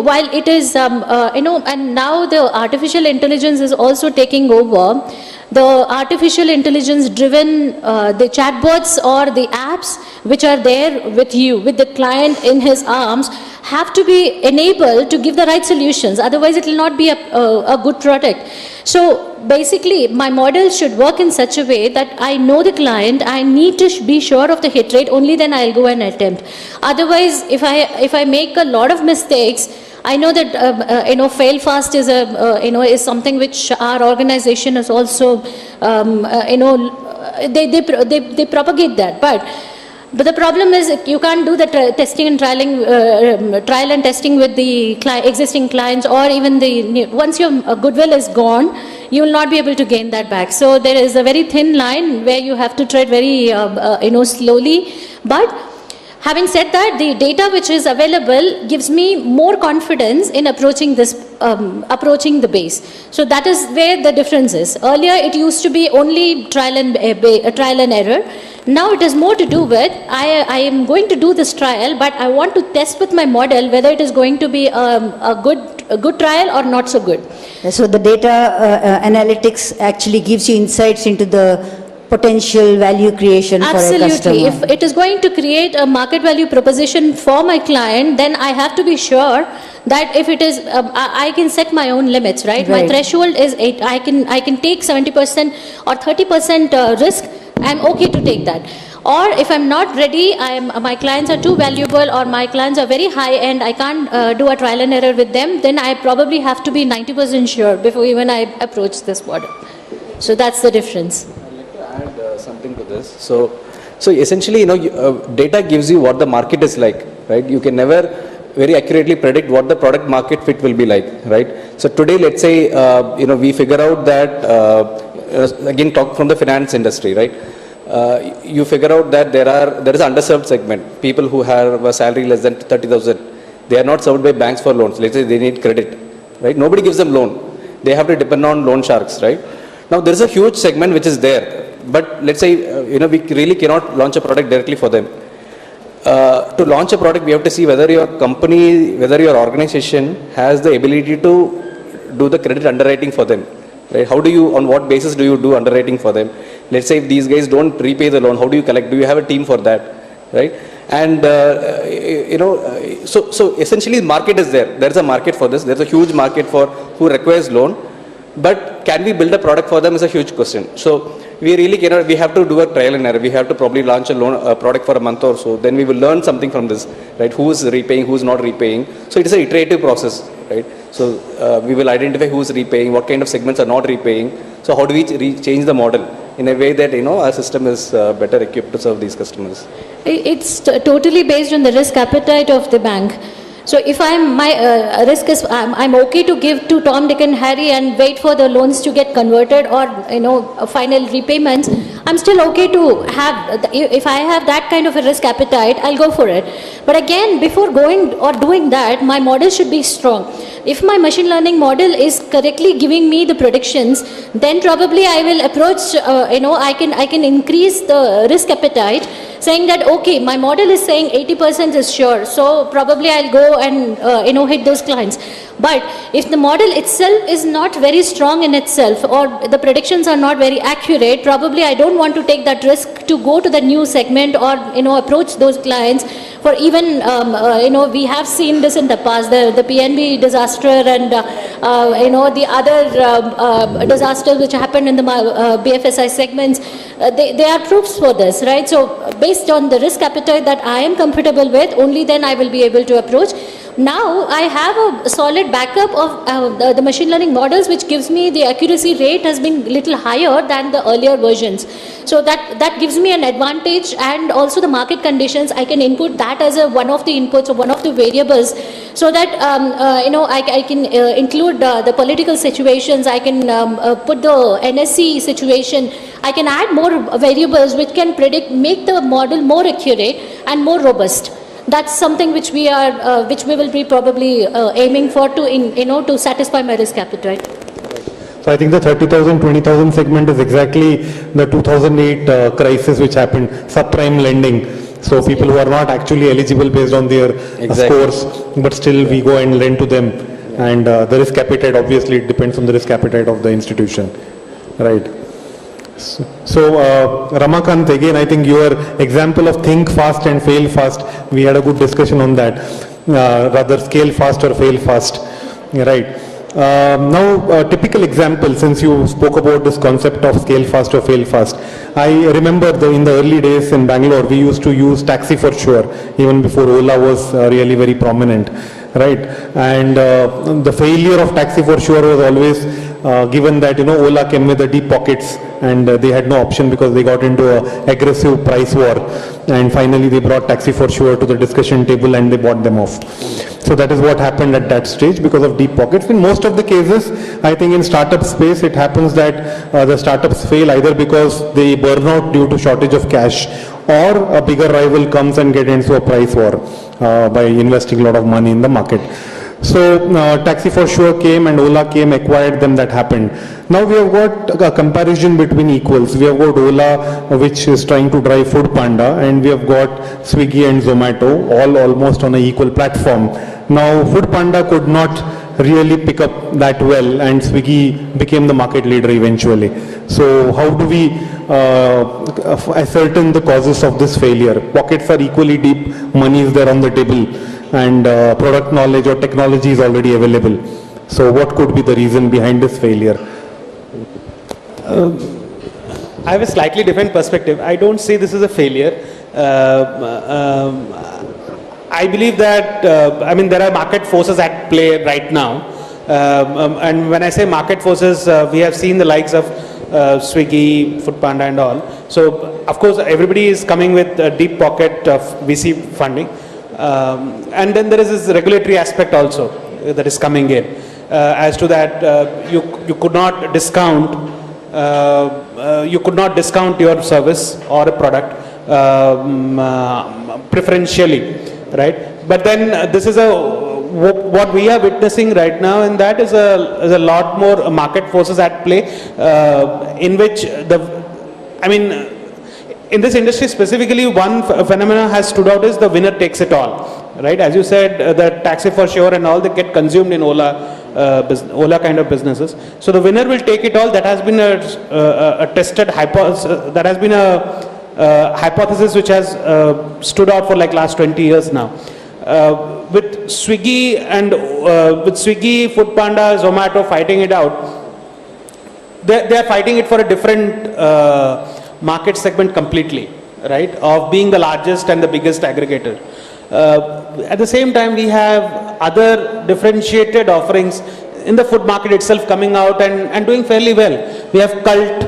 while it is, and now the artificial intelligence is also taking over. The artificial intelligence driven, the chatbots or the apps which are there with you, with the client in his arms, have to be enabled to give the right solutions. Otherwise, it will not be a good product. So basically, my model should work in such a way that I know the client, I need to be sure of the hit rate, only then I'll go and attempt. Otherwise, if I make a lot of mistakes, I know that fail fast is is something which our organization is also they propagate that, but the problem is you can't do the testing and trial and testing with the existing clients, or even once your goodwill is gone, you will not be able to gain that back. So there is a very thin line where you have to tread very slowly. But having said that, the data which is available gives me more confidence in approaching the base. So that is where the difference is. Earlier, it used to be only trial and error. Now it is more to do with, I am going to do this trial, but I want to test with my model whether it is going to be a good trial or not so good. So the data analytics actually gives you insights into the potential value creation for a customer. Absolutely. If it is going to create a market value proposition for my client, then I have to be sure that if it is, I can set my own limits, right? My threshold is 8. I can take 70% or 30% risk. I'm okay to take that. Or if I'm not ready, my clients are too valuable, or my clients are very high end, I can't do a trial and error with them, then I probably have to be 90% sure before even I approach this model. So that's the difference. Add something to this. So essentially, data gives you what the market is like, right? You can never very accurately predict what the product market fit will be like, right? So today, let's say, we figure out that, again, talk from the finance industry, right? You figure out that there is an underserved segment, people who have a salary less than 30,000. They are not served by banks for loans. Let's say they need credit, right? Nobody gives them loan. They have to depend on loan sharks, right? Now, there is a huge segment which is there, but let's say, we really cannot launch a product directly for them. to launch a product, we have to see whether your company, whether your organization has the ability to do the credit underwriting for them. Right? How do you, on what basis do you do underwriting for them? Let's say if these guys don't repay the loan, how do you collect? Do you have a team for that? Right? And so essentially the market is there. There's a market for this. There's a huge market for who requires loan. But can we build a product for them is a huge question. So we really cannot, we have to do a trial and error. We have to probably launch a product for a month or so. Then we will learn something from this, right? Who's repaying, who's not repaying. So it is an iterative process, right? So we will identify who's repaying, what kind of segments are not repaying. So how do we change the model in a way that, our system is better equipped to serve these customers? It's totally based on the risk appetite of the bank. So if my risk is, I'm okay to give to Tom, Dick and Harry and wait for the loans to get converted or, final repayments, I'm still okay to have, if I have that kind of a risk appetite, I'll go for it. But again, before going or doing that, my model should be strong. If my machine learning model is correctly giving me the predictions, then probably I will approach, I can increase the risk appetite, saying that, okay, my model is saying 80% is sure, so probably I'll go and, hit those clients. But if the model itself is not very strong in itself, or the predictions are not very accurate, probably I don't want to take that risk to go to the new segment or, approach those clients. For even, we have seen this in the past, the PNB disaster and, the other disasters which happened in the BFSI segments, they are proofs for this, right? So based on the risk appetite that I am comfortable with, only then I will be able to approach. Now I have a solid backup of the machine learning models, which gives me the accuracy rate has been little higher than the earlier versions. So that gives me an advantage, and also the market conditions, I can input that as one of the inputs or one of the variables, so that I can include the political situations, I can put the NSE situation, I can add more variables which can make the model more accurate and more robust. That's something which we will be probably aiming for to satisfy my risk appetite. So I think the 30,000, 20,000 segment is exactly the 2008 crisis which happened, subprime lending. So people who are not actually eligible based on their scores, but still we go and lend to them. And the risk appetite, obviously it depends on the risk appetite of the institution, right? So Ramakant, again, I think your example of think fast and fail fast, we had a good discussion on that, rather scale fast or fail fast, right? Now, a typical example, since you spoke about this concept of scale fast or fail fast, I remember in the early days in Bangalore, we used to use Taxi for Sure, even before Ola was really very prominent, right? And the failure of Taxi for Sure was always given that, Ola came with the deep pockets and they had no option because they got into an aggressive price war. And finally, they brought Taxi for Sure to the discussion table and they bought them off. So that is what happened at that stage because of deep pockets. In most of the cases, I think in startup space, it happens that the startups fail either because they burn out due to shortage of cash, or a bigger rival comes and get into a price war by investing a lot of money in the market. So Taxi for Sure came and Ola came, acquired them, that happened. Now we have got a comparison between equals. We have got Ola, which is trying to drive Food Panda, and we have got Swiggy and Zomato, all almost on an equal platform. Now Food Panda could not really pick up that well, and Swiggy became the market leader eventually. So how do we ascertain the causes of this failure? Pockets are equally deep, money is there on the table, and product knowledge or technology is already available. So what could be the reason behind this failure? I have a slightly different perspective. I don't say this is a failure. I believe that, there are market forces at play right now. And when I say market forces, we have seen the likes of Swiggy, Foodpanda and all. So, of course, everybody is coming with a deep pocket of VC funding. And then there is this regulatory aspect also that is coming in. As to that, you could not discount your service or a product preferentially, right? But then this is what we are witnessing right now, and that is a lot more market forces at play, in which in this industry specifically, one phenomena has stood out is the winner takes it all, right? As you said, the taxi for sure and all that get consumed in Ola kind of businesses. So the winner will take it all. That has been a tested hypothesis. That has been a hypothesis which has stood out for like last 20 years now. With Swiggy and Foodpanda, Zomato fighting it out, they are fighting it for a different market segment completely, right? Of being the largest and the biggest aggregator. At the same time, we have other differentiated offerings in the food market itself coming out and doing fairly well. We have Cult,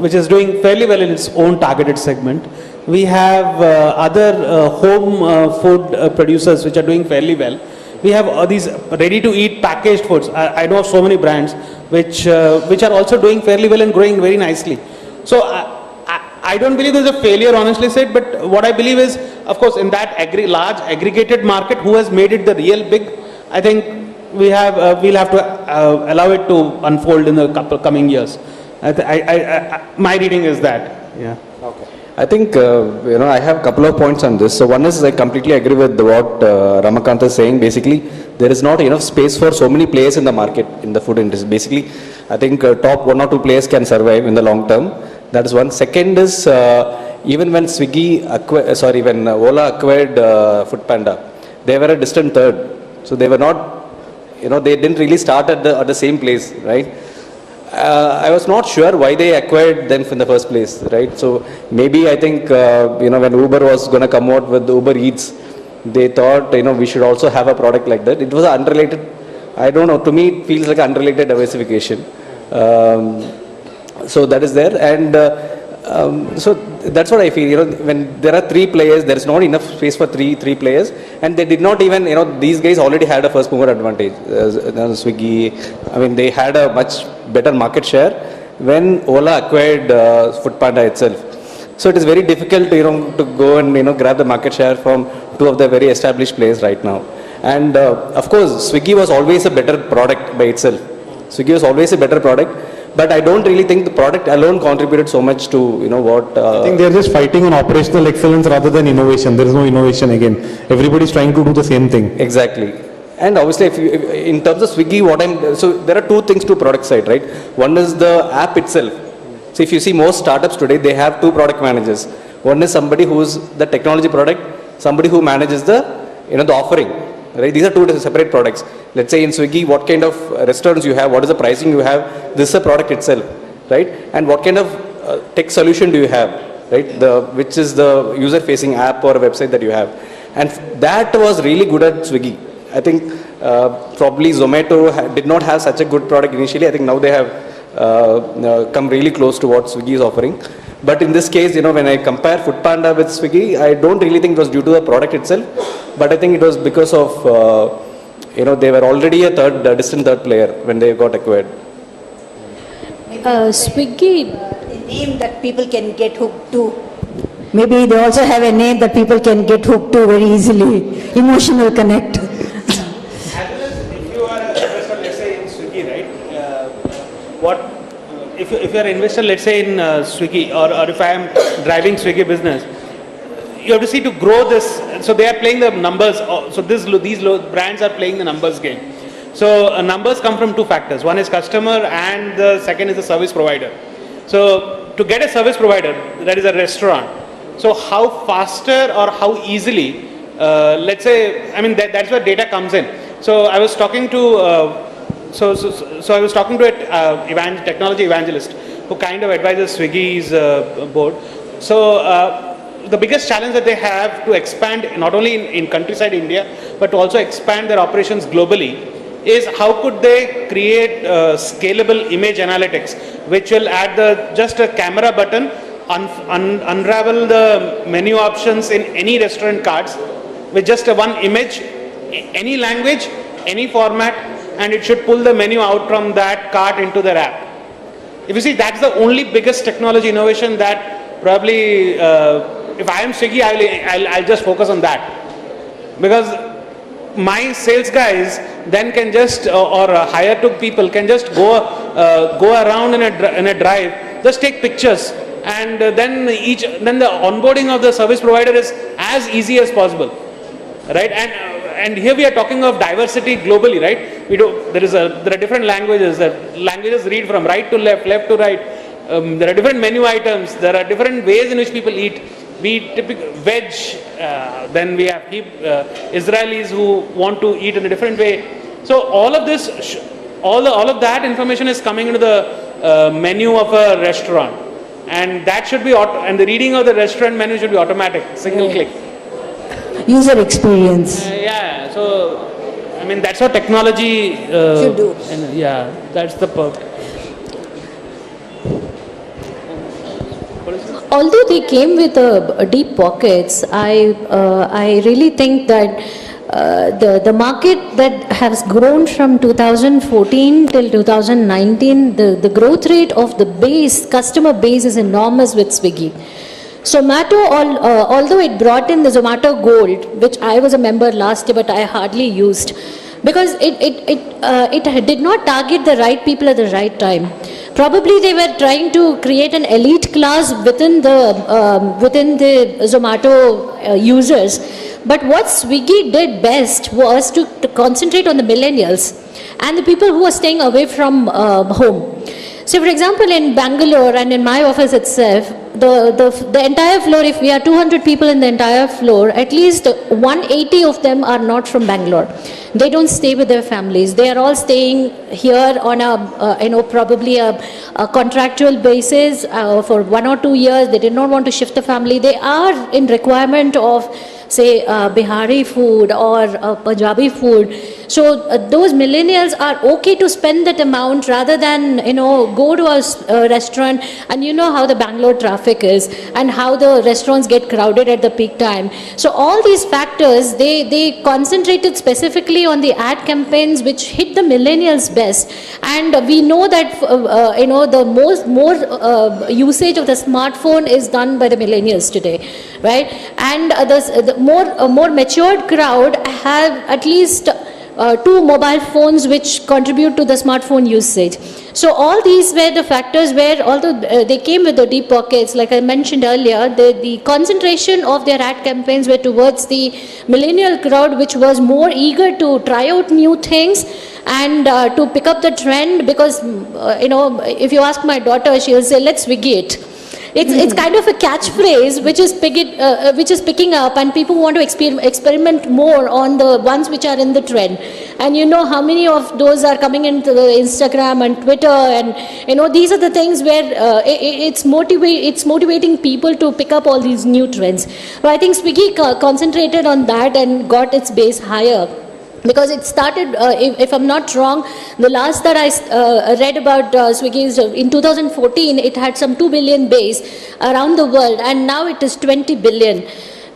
which is doing fairly well in its own targeted segment. We have other home food producers which are doing fairly well. We have these ready-to-eat packaged foods. I know of so many brands which are also doing fairly well and growing very nicely. So I don't believe there's a failure, honestly said, but what I believe is, of course, in that large aggregated market, who has made it the real big, I think we'll have to allow it to unfold in the coming years. My reading is that. Yeah. Okay. I think, I have a couple of points on this. So one is I completely agree with what Ramakant is saying. Basically, there is not enough space for so many players in the market, in the food industry. Basically, I think top 1 or 2 players can survive in the long term. That is one. Second is, even when when Ola acquired Foodpanda, they were a distant third. So they were not, they didn't really start at the same place, right? I was not sure why they acquired them in the first place, right? So maybe I think, when Uber was going to come out with Uber Eats, they thought, we should also have a product like that. It was unrelated. I don't know. To me, it feels like unrelated diversification. So that is there. And so that's what I feel. When there are 3 players, there is not enough space for three players. And they did not even, these guys already had a first mover advantage. Swiggy, they had a much better market share when Ola acquired Foodpanda itself. So it is very difficult to go and grab the market share from 2 of the very established players right now. And of course, Swiggy was always a better product by itself. Swiggy was always a better product. But I don't really think the product alone contributed so much to, what... I think they're just fighting on operational excellence rather than innovation. There is no innovation again. Everybody's trying to do the same thing. Exactly. And obviously, in terms of Swiggy, so there are 2 things to product side, right? One is the app itself. So if you see most startups today, they have 2 product managers. One is somebody who's the technology product, somebody who manages the, the offering. Right? These are 2 separate products. Let's say in Swiggy, what kind of restaurants you have, what is the pricing you have, this is a product itself, right? And what kind of tech solution do you have, right? Which is the user-facing app or a website that you have. And that was really good at Swiggy. I think probably Zomato did not have such a good product initially. I think now they have come really close to what Swiggy is offering. But in this case, when I compare Foodpanda with Swiggy, I don't really think it was due to the product itself, but I think it was because of, they were already a distant third player when they got acquired. Swiggy, A name that people can get hooked to. Maybe they also have a name that people can get hooked to very easily. Emotional connect. If you are an investor, let's say in Swiggy, right? If you are an investor, let's say in Swiggy, or if I am driving Swiggy business, you have to see to grow this. So they are playing the numbers. So these brands are playing the numbers game. So numbers come from 2 factors. One is customer, and the second is the service provider. So to get a service provider, that is a restaurant. So how faster or how easily, let's say, that's where data comes in. So I was talking to, I was talking to a technology evangelist who kind of advises Swiggy's board. So the biggest challenge that they have to expand not only in countryside India, but to also expand their operations globally, is how could they create scalable image analytics, which will add just a camera button, unravel the menu options in any restaurant cards with just one image, any language, any format, and it should pull the menu out from that cart into their app. If you see, that's the only biggest technology innovation that probably, if I am Swiggy, I'll just focus on that. Because my sales guys then can just, or hire to people can just go around in a drive, just take pictures and then the onboarding of the service provider is as easy as possible, right? And here we are talking of diversity globally, right? There are different languages. That languages read from right to left, left to right. There are different menu items. There are different ways in which people eat. We typically veg. Then we have Israelis who want to eat in a different way. So all of this, all of that information is coming into the menu of a restaurant, and that should be and the reading of the restaurant menu should be automatic, single click. User experience. Yeah. So I mean that's what technology Should do. And, yeah, that's the perk. Although they came with deep pockets, I really think that the market that has grown from 2014 till 2019, the growth rate of the customer base is enormous with Swiggy. Zomato, although it brought in the Zomato Gold, which I was a member last year, but I hardly used, because it did not target the right people at the right time. Probably they were trying to create an elite class within the Zomato users. But what Swiggy did best was to concentrate on the millennials and the people who are staying away from home. So for example, in Bangalore and in my office itself, the entire floor, if we are 200 people in the entire floor, at least 180 of them are not from Bangalore. They don't stay with their families. They are all staying here on probably a contractual basis for 1 or 2 years. They did not want to shift the family. They are in requirement of, say, Bihari food or Punjabi food. So those millennials are okay to spend that amount rather than, go to a restaurant, and you know how the Bangalore traffic is and how the restaurants get crowded at the peak time. So all these factors, they concentrated specifically on the ad campaigns which hit the millennials best. And we know that, the more usage of the smartphone is done by the millennials today, right? And the more matured crowd have at least 2 mobile phones which contribute to the smartphone usage. So all these were the factors where, although they came with the deep pockets, like I mentioned earlier, the concentration of their ad campaigns were towards the millennial crowd, which was more eager to try out new things and to pick up the trend, because, if you ask my daughter, she'll say, let's Swiggy it. It's kind of a catchphrase which is picking up, and people want to experiment more on the ones which are in the trend. And you know how many of those are coming into the Instagram and Twitter, and these are the things where it's motivating people to pick up all these new trends. But I think Swiggy concentrated on that and got its base higher. Because it started, if I'm not wrong, the last that I read about Swiggy is in 2014, it had some 2 billion base around the world, and now it is 20 billion.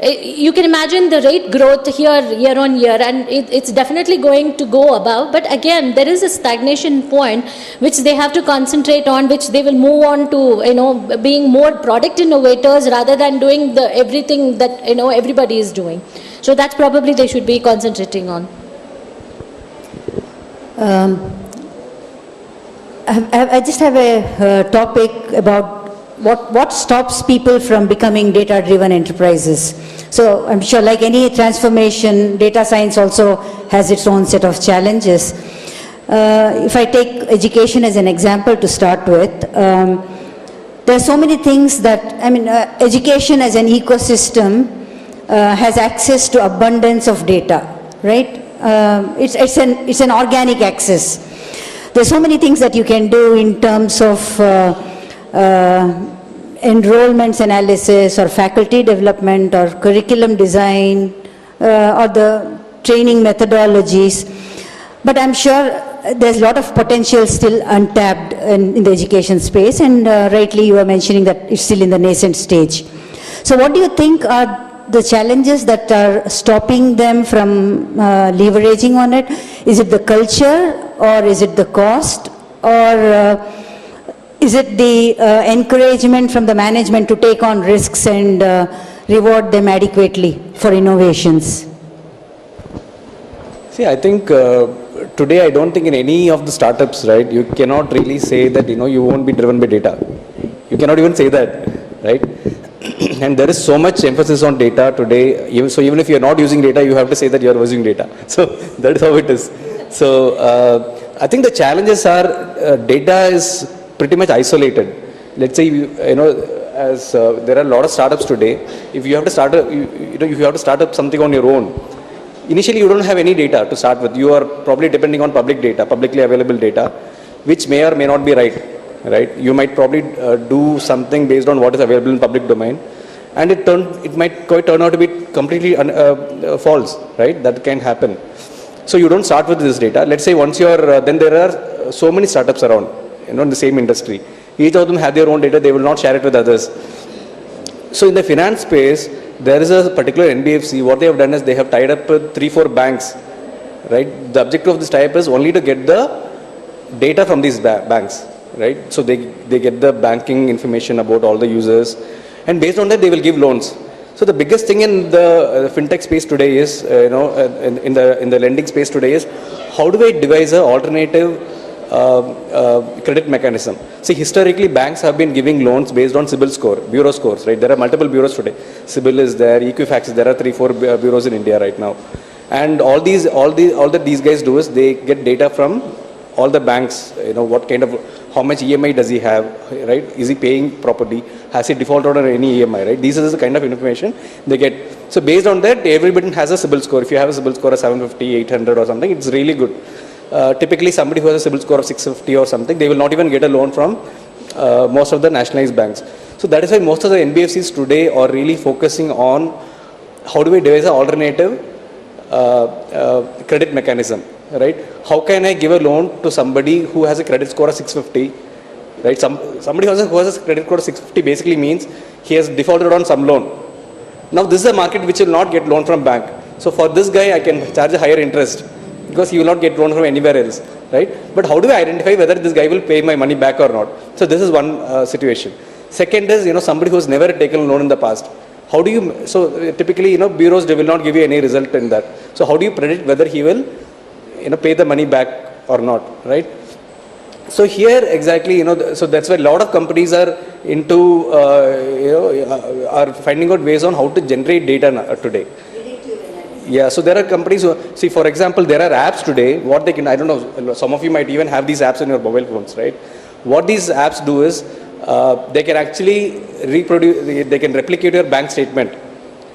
You can imagine the rate growth here year on year, and it's definitely going to go above. But again, there is a stagnation point which they have to concentrate on, which they will move on to, being more product innovators rather than doing everything that, everybody is doing. So that's probably they should be concentrating on. I just have a topic about what stops people from becoming data-driven enterprises. So I'm sure, like any transformation, data science also has its own set of challenges. If I take education as an example to start with, there are so many things that, education as an ecosystem has access to abundance of data, right? It's an organic access. There's so many things that you can do in terms of enrollments analysis or faculty development or curriculum design or the training methodologies. But I'm sure there's a lot of potential still untapped in the education space, and rightly you are mentioning that it's still in the nascent stage. So what do you think are the challenges that are stopping them from leveraging on it? Is it the culture, or is it the cost, or is it the encouragement from the management to take on risks and reward them adequately for innovations? See, I think today I don't think in any of the startups, right, you cannot really say that, you won't be driven by data. You cannot even say that. right? And there is so much emphasis on data today. So even if you're not using data, you have to say that you're using data. So that is how it is. So I think the challenges are data is pretty much isolated. Let's say, as there are a lot of startups today, if you have to start, if you have to start up something on your own, initially you don't have any data to start with. You are probably depending on public data, publicly available data, which may or may not be right. You might probably do something based on what is available in public domain, and it might quite turn out to be completely false, right? That can happen. So you don't start with this data. Let's say once you're, then there are so many startups around, in the same industry. Each of them have their own data. They will not share it with others. So in the finance space, there is a particular NBFC. What they have done is they have tied up with 3-4 banks, right? The objective of this tie-up is only to get the data from these banks, right? So they get the banking information about all the users, and based on that they will give loans. So the biggest thing in the fintech space today is, in the lending space today is, how do I devise an alternative credit mechanism? See, historically banks have been giving loans based on CIBIL score, bureau scores, right? There are multiple bureaus today. CIBIL is there, Equifax is there, are 3-4 bureaus in India right now. And all that these guys do is they get data from all the banks, what kind of, how much EMI does he have, right? Is he paying properly? Has he defaulted on any EMI, right? These are the kind of information they get. So based on that, everybody has a CIBIL score. If you have a CIBIL score of 750, 800 or something, it's really good. Typically somebody who has a CIBIL score of 650 or something, they will not even get a loan from most of the nationalized banks. So that is why most of the NBFCs today are really focusing on how do we devise an alternative credit mechanism, right? How can I give a loan to somebody who has a credit score of 650, right? Somebody who has a credit score of 650 basically means he has defaulted on some loan. Now this is a market which will not get loan from bank. So for this guy, I can charge a higher interest because he will not get loan from anywhere else, right? But how do I identify whether this guy will pay my money back or not? So this is one situation. Second is, somebody who has never taken a loan in the past. How do you, so typically, bureaus, they will not give you any result in that. So how do you predict whether he will, pay the money back or not, right? So here exactly, so that's why a lot of companies are into, are finding out ways on how to generate data today. Yeah, so there are companies who, see, for example, there are apps today, what they can, I don't know, some of you might even have these apps on your mobile phones, right? What these apps do is, they can actually they can replicate your bank statement,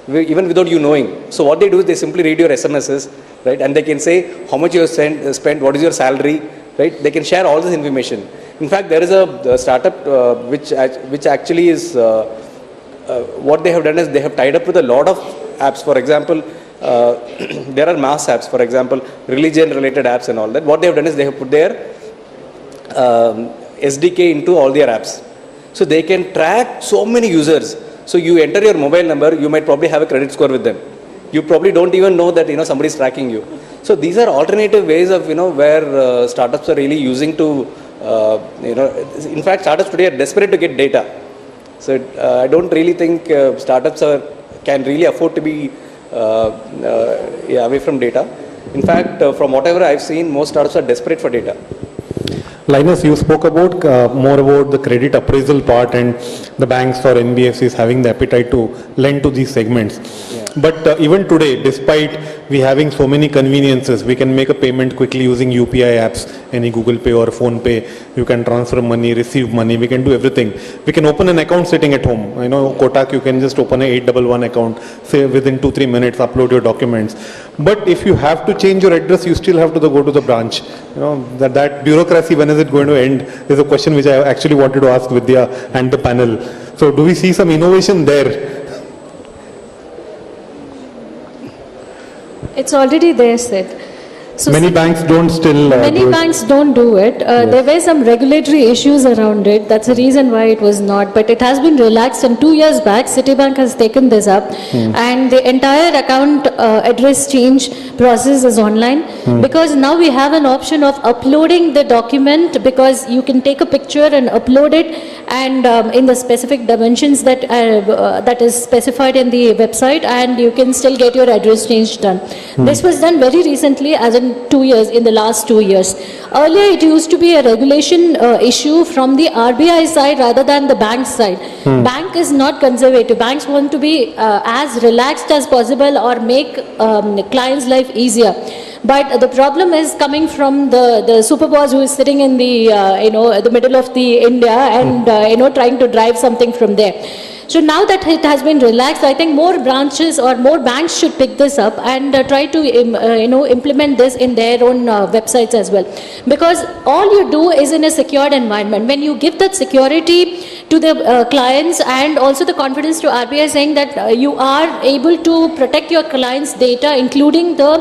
even without you knowing. So what they do is they simply read your SMSs, right? And they can say how much you have spent, what is your salary, right? They can share all this information. In fact, there is a startup which actually is, what they have done is they have tied up with a lot of apps. For example, there are mass apps, for example, religion-related apps and all that. What they have done is they have put their SDK into all their apps. So they can track so many users. So you enter your mobile number, you might probably have a credit score with them. You probably don't even know that somebody is tracking you. So these are alternative ways of where startups are really using to in fact startups today are desperate to get data. So I don't really think startups can really afford to be away from data. In fact, from whatever I've seen, most startups are desperate for data. Linus, you spoke about more about the credit appraisal part and the banks or NBFCs having the appetite to lend to these segments. Yeah. But even today, despite we having so many conveniences, we can make a payment quickly using UPI apps, any Google Pay or Phone Pay. You can transfer money, receive money, we can do everything. We can open an account sitting at home. Kotak, you can just open a 811 account, say within 2-3 minutes, upload your documents. But if you have to change your address, you still have to go to the branch. That bureaucracy, when is it going to end, is a question which I actually wanted to ask Vidya and the panel. So do we see some innovation there? It's already there, Sid. So Many banks don't still many do it. banks don't do it. There were some regulatory issues around it. That's the reason why it was not. But it has been relaxed. And 2 years back, Citibank has taken this up. And the entire account address change process is online. Because now we have an option of uploading the document, because you can take a picture and upload it. and in the specific dimensions that that is specified in the website, and you can still get your address change done. This was done very recently, as in 2 years, in the last 2 years. Earlier, it used to be a regulation issue from the RBI side rather than the bank side. Bank is not conservative. Banks want to be as relaxed as possible or make clients' life easier. But the problem is coming from the super boss who is sitting in the, the middle of the India and, trying to drive something from there. So now that it has been relaxed, I think more branches or more banks should pick this up and try to, implement this in their own websites as well. Because all you do is in a secured environment. When you give that security to the clients and also the confidence to RBI saying that you are able to protect your clients' data, including the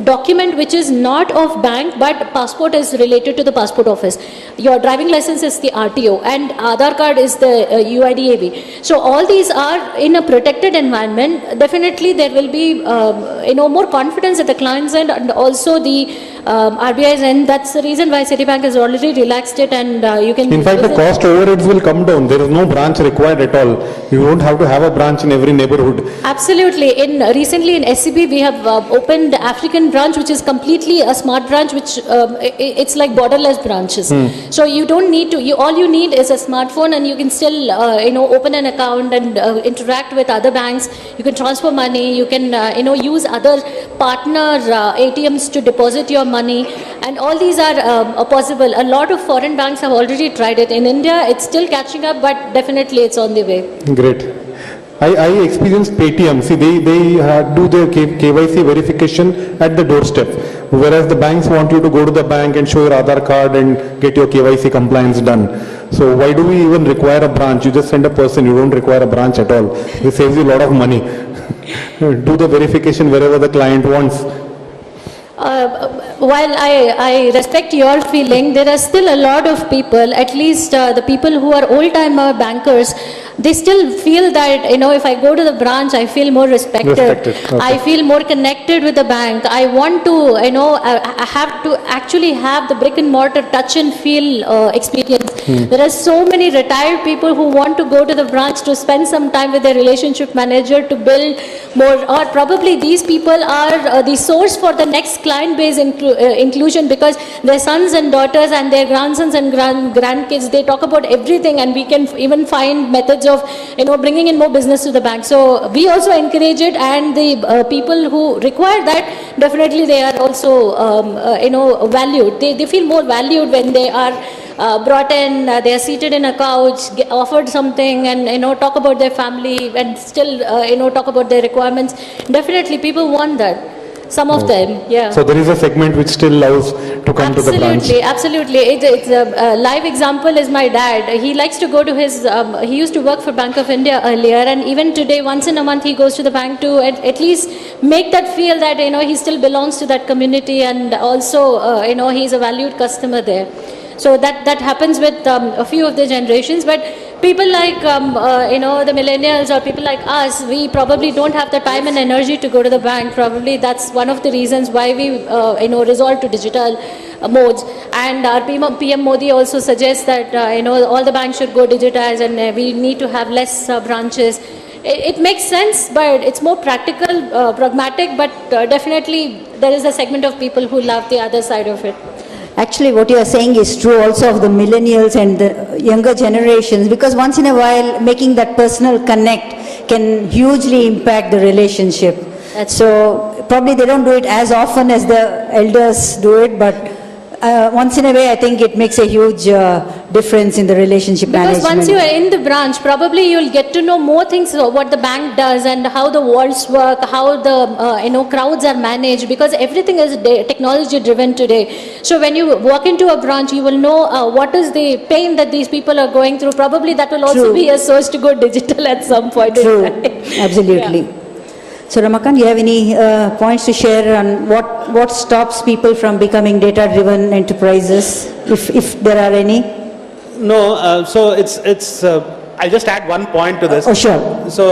document which is not of bank but passport is related to the passport office. Your driving license is the RTO and Aadhaar card is the UIDAB. So all these are in a protected environment. Definitely there will be more confidence at the client's end and also the RBI's end. That's the reason why Citibank has already relaxed it, and you can... In fact, the cost overheads will come down. There is no branch required at all. You don't have to have a branch in every neighborhood. Absolutely. Recently in SCB we have opened African branch, which is completely a smart branch, which it's like borderless branches. So you don't need to, all you need is a smartphone, and you can still open an account and interact with other banks. You can transfer money, you can use other partner ATMs to deposit your money, and all these are possible. A lot of foreign banks have already tried it. In India it's still catching up, but definitely it's on the way. Great. I experienced Paytm. See, they do their KYC verification at the doorstep, whereas the banks want you to go to the bank and show your Aadhaar card and get your KYC compliance done. So why do we even require a branch? You just send a person, you don't require a branch at all. It saves you a lot of money. Do the verification wherever the client wants. While I respect your feeling, there are still a lot of people, at least the people who are old-timer bankers, they still feel that, if I go to the branch, I feel more respected. Okay. I feel more connected with the bank. I want to, I have to actually have the brick and mortar touch and feel experience. There are so many retired people who want to go to the branch to spend some time with their relationship manager to build more, or probably these people are the source for the next client base inclusion, because their sons and daughters and their grandsons and grandkids, they talk about everything, and we can even find methods of bringing in more business to the bank. So we also encourage it, and the people who require that, definitely they are also valued. They feel more valued when they are brought in, they are seated in a couch, offered something, and talk about their family, and still talk about their requirements. Definitely people want that. Some of them, yeah. So there is a segment which still allows to come to the branch. Absolutely. It's a live example is my dad. He likes to go to his, he used to work for Bank of India earlier, and even today, once in a month, he goes to the bank to at least make that feel that, he still belongs to that community, and also, he's a valued customer there. So that happens with a few of the generations, but people like, the millennials or people like us, we probably don't have the time and energy to go to the bank. Probably that's one of the reasons why we, resort to digital modes. And our PM Modi also suggests that, all the banks should go digitized, and we need to have less branches. It makes sense, but it's more practical, pragmatic, but definitely there is a segment of people who love the other side of it. Actually, what you are saying is true also of the millennials and the younger generations, because once in a while, making that personal connect can hugely impact the relationship. So probably they don't do it as often as the elders do it, but once in a way, I think it makes a huge difference in the relationship because management. Once you are in the branch, probably you'll get to know more things about what the bank does and how the vaults work, how the crowds are managed, because everything is technology driven today. So when you walk into a branch, you will know what is the pain that these people are going through. Probably that will also be a source to go digital at some point. True, absolutely. Yeah. So Ramakant, you have any points to share on what stops people from becoming data-driven enterprises, if there are any? No, so it's. I'll just add one point to this. Oh, sure. So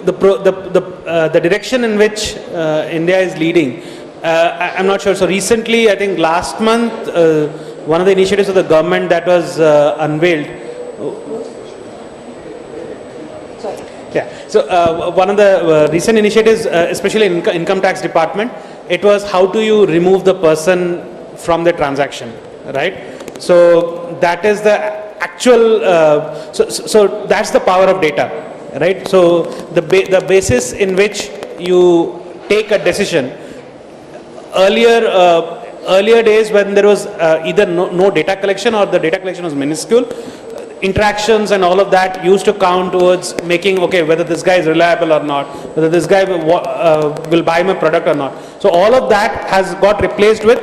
the direction in which India is leading, I'm not sure. So recently, I think last month, one of the initiatives of the government that was unveiled Yeah, so one of the recent initiatives, especially in income tax department, it was how do you remove the person from the transaction, right? So that is the actual, so that's the power of data, right? So the basis in which you take a decision, earlier days when there was either no data collection or the data collection was minuscule, interactions and all of that used to count towards making, okay, whether this guy is reliable or not, whether this guy will buy my product or not. So all of that has got replaced with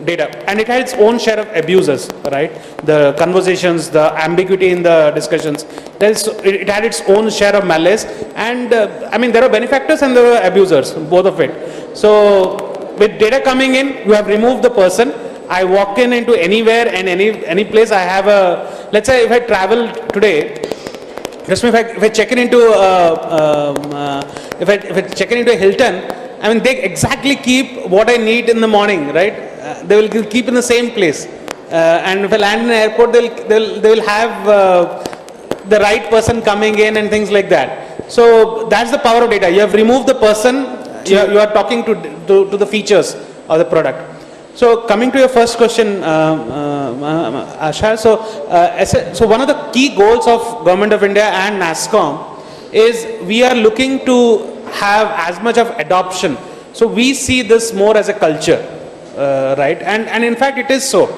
data, and it had its own share of abuses, right? The conversations, the ambiguity in the discussions, it had its own share of malice, and I mean, there are benefactors and there are abusers, both of it. So with data coming in, you have removed the person. I walk into anywhere and any place. I have a, let's say if I travel today, just if I check in into if I check in into a Hilton, I mean they exactly keep what I need in the morning, right? They will keep in the same place, and if I land in an airport, they will have the right person coming in and things like that. So that's the power of data. You have removed the person. You are talking to the features of the product. So coming to your first question, Asha, so one of the key goals of Government of India and NASSCOM is we are looking to have as much of adoption. So we see this more as a culture, right? And in fact it is so.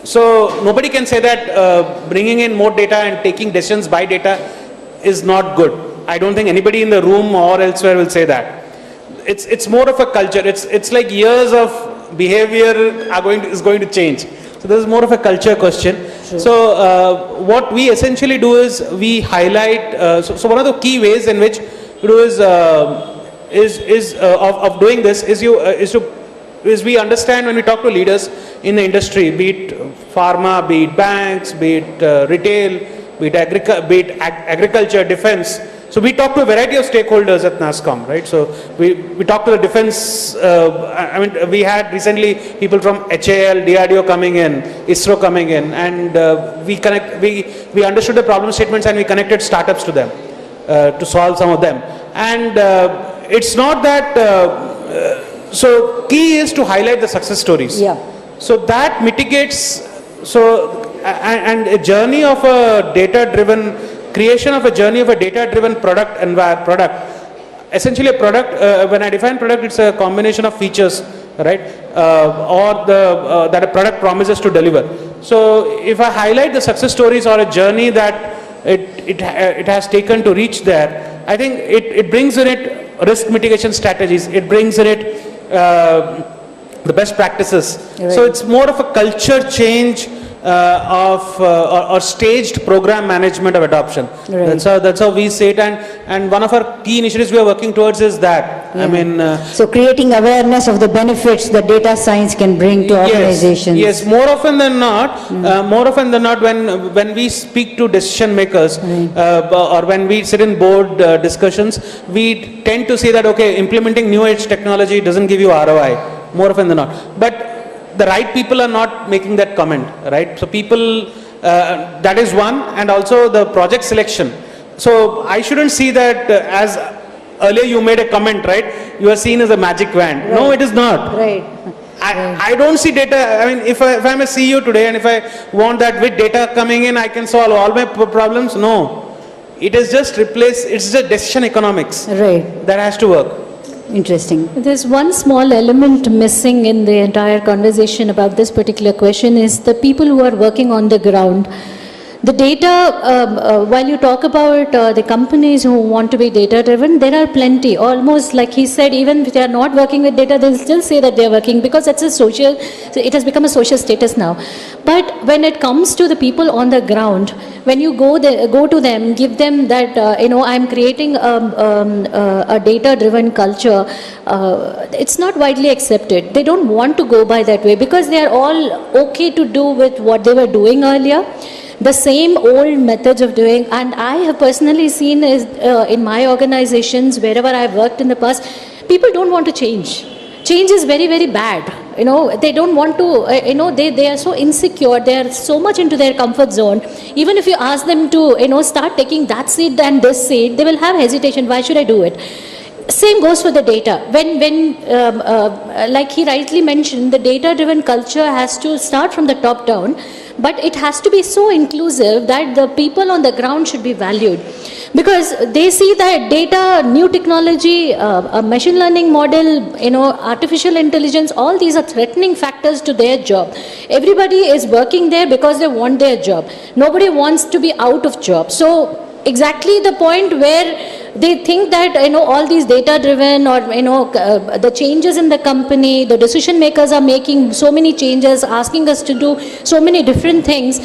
So nobody can say that bringing in more data and taking decisions by data is not good. I don't think anybody in the room or elsewhere will say that. It's more of a culture. It's like years of behavior is going to change. So this is more of a culture question. Sure. So what we essentially do is we highlight. So one of the key ways in which we do is of doing this is we understand when we talk to leaders in the industry, be it pharma, be it banks, be it retail, be it agriculture, defense. So we talk to a variety of stakeholders at NASSCOM, right? So we talk to the defense, I mean, we had recently people from HAL, DRDO coming in, ISRO coming in, and we understood the problem statements and we connected startups to them to solve some of them. And it's not that, so key is to highlight the success stories. Yeah. So that mitigates, and a journey of a data-driven creation of a journey of a data-driven product essentially a product, when I define product, it's a combination of features, right, or that a product promises to deliver. So if I highlight the success stories or a journey that it has taken to reach there, I think it brings in it risk mitigation strategies, it brings in it the best practices. Right. So it's more of a culture change or staged program management of adoption. Right. That's how we see it, and one of our key initiatives we are working towards is that. Yeah. I mean, so creating awareness of the benefits that data science can bring to organizations. Yes, more often than not, when we speak to decision makers, or when we sit in board discussions, we tend to say that okay, implementing new age technology doesn't give you ROI. More often than not, but the right people are not making that comment, right? So people, that is one, and also the project selection. So I shouldn't see that as earlier you made a comment, right? You are seen as a magic wand. Right. No, it is not. Right. I don't see data. I mean, if I'm a CEO today and if I want that with data coming in, I can solve all my problems. No, it is just replace. It's just decision economics. Right. That has to work. Interesting. There's one small element missing in the entire conversation about this particular question is the people who are working on the ground. The data, while you talk about the companies who want to be data driven, there are plenty, almost like he said, even if they are not working with data, they'll still say that they are working because it's a social, it has become a social status now. But when it comes to the people on the ground, when you go to them, give them that, I'm creating a data driven culture, it's not widely accepted. They don't want to go by that way because they are all okay to do with what they were doing earlier. The same old methods of doing, and I have personally seen is in my organizations, wherever I've worked in the past, people don't want to change. change is very, very bad. You know, they don't want to, you know, they are so insecure, they are so much into their comfort zone. Even if you ask them to, you know, start taking that seed and this seed, they will have hesitation. Why should I do it? Same goes for the data. Like he rightly mentioned, the data-driven culture has to start from the top down, but it has to be so inclusive that the people on the ground should be valued. Because they see that data, new technology, a machine learning model, you know, artificial intelligence, all these are threatening factors to their job. Everybody is working there because they want their job. Nobody wants to be out of job. So exactly the point where they think that, you know, all these data driven or, you know, the changes in the company, the decision makers are making so many changes, asking us to do so many different things.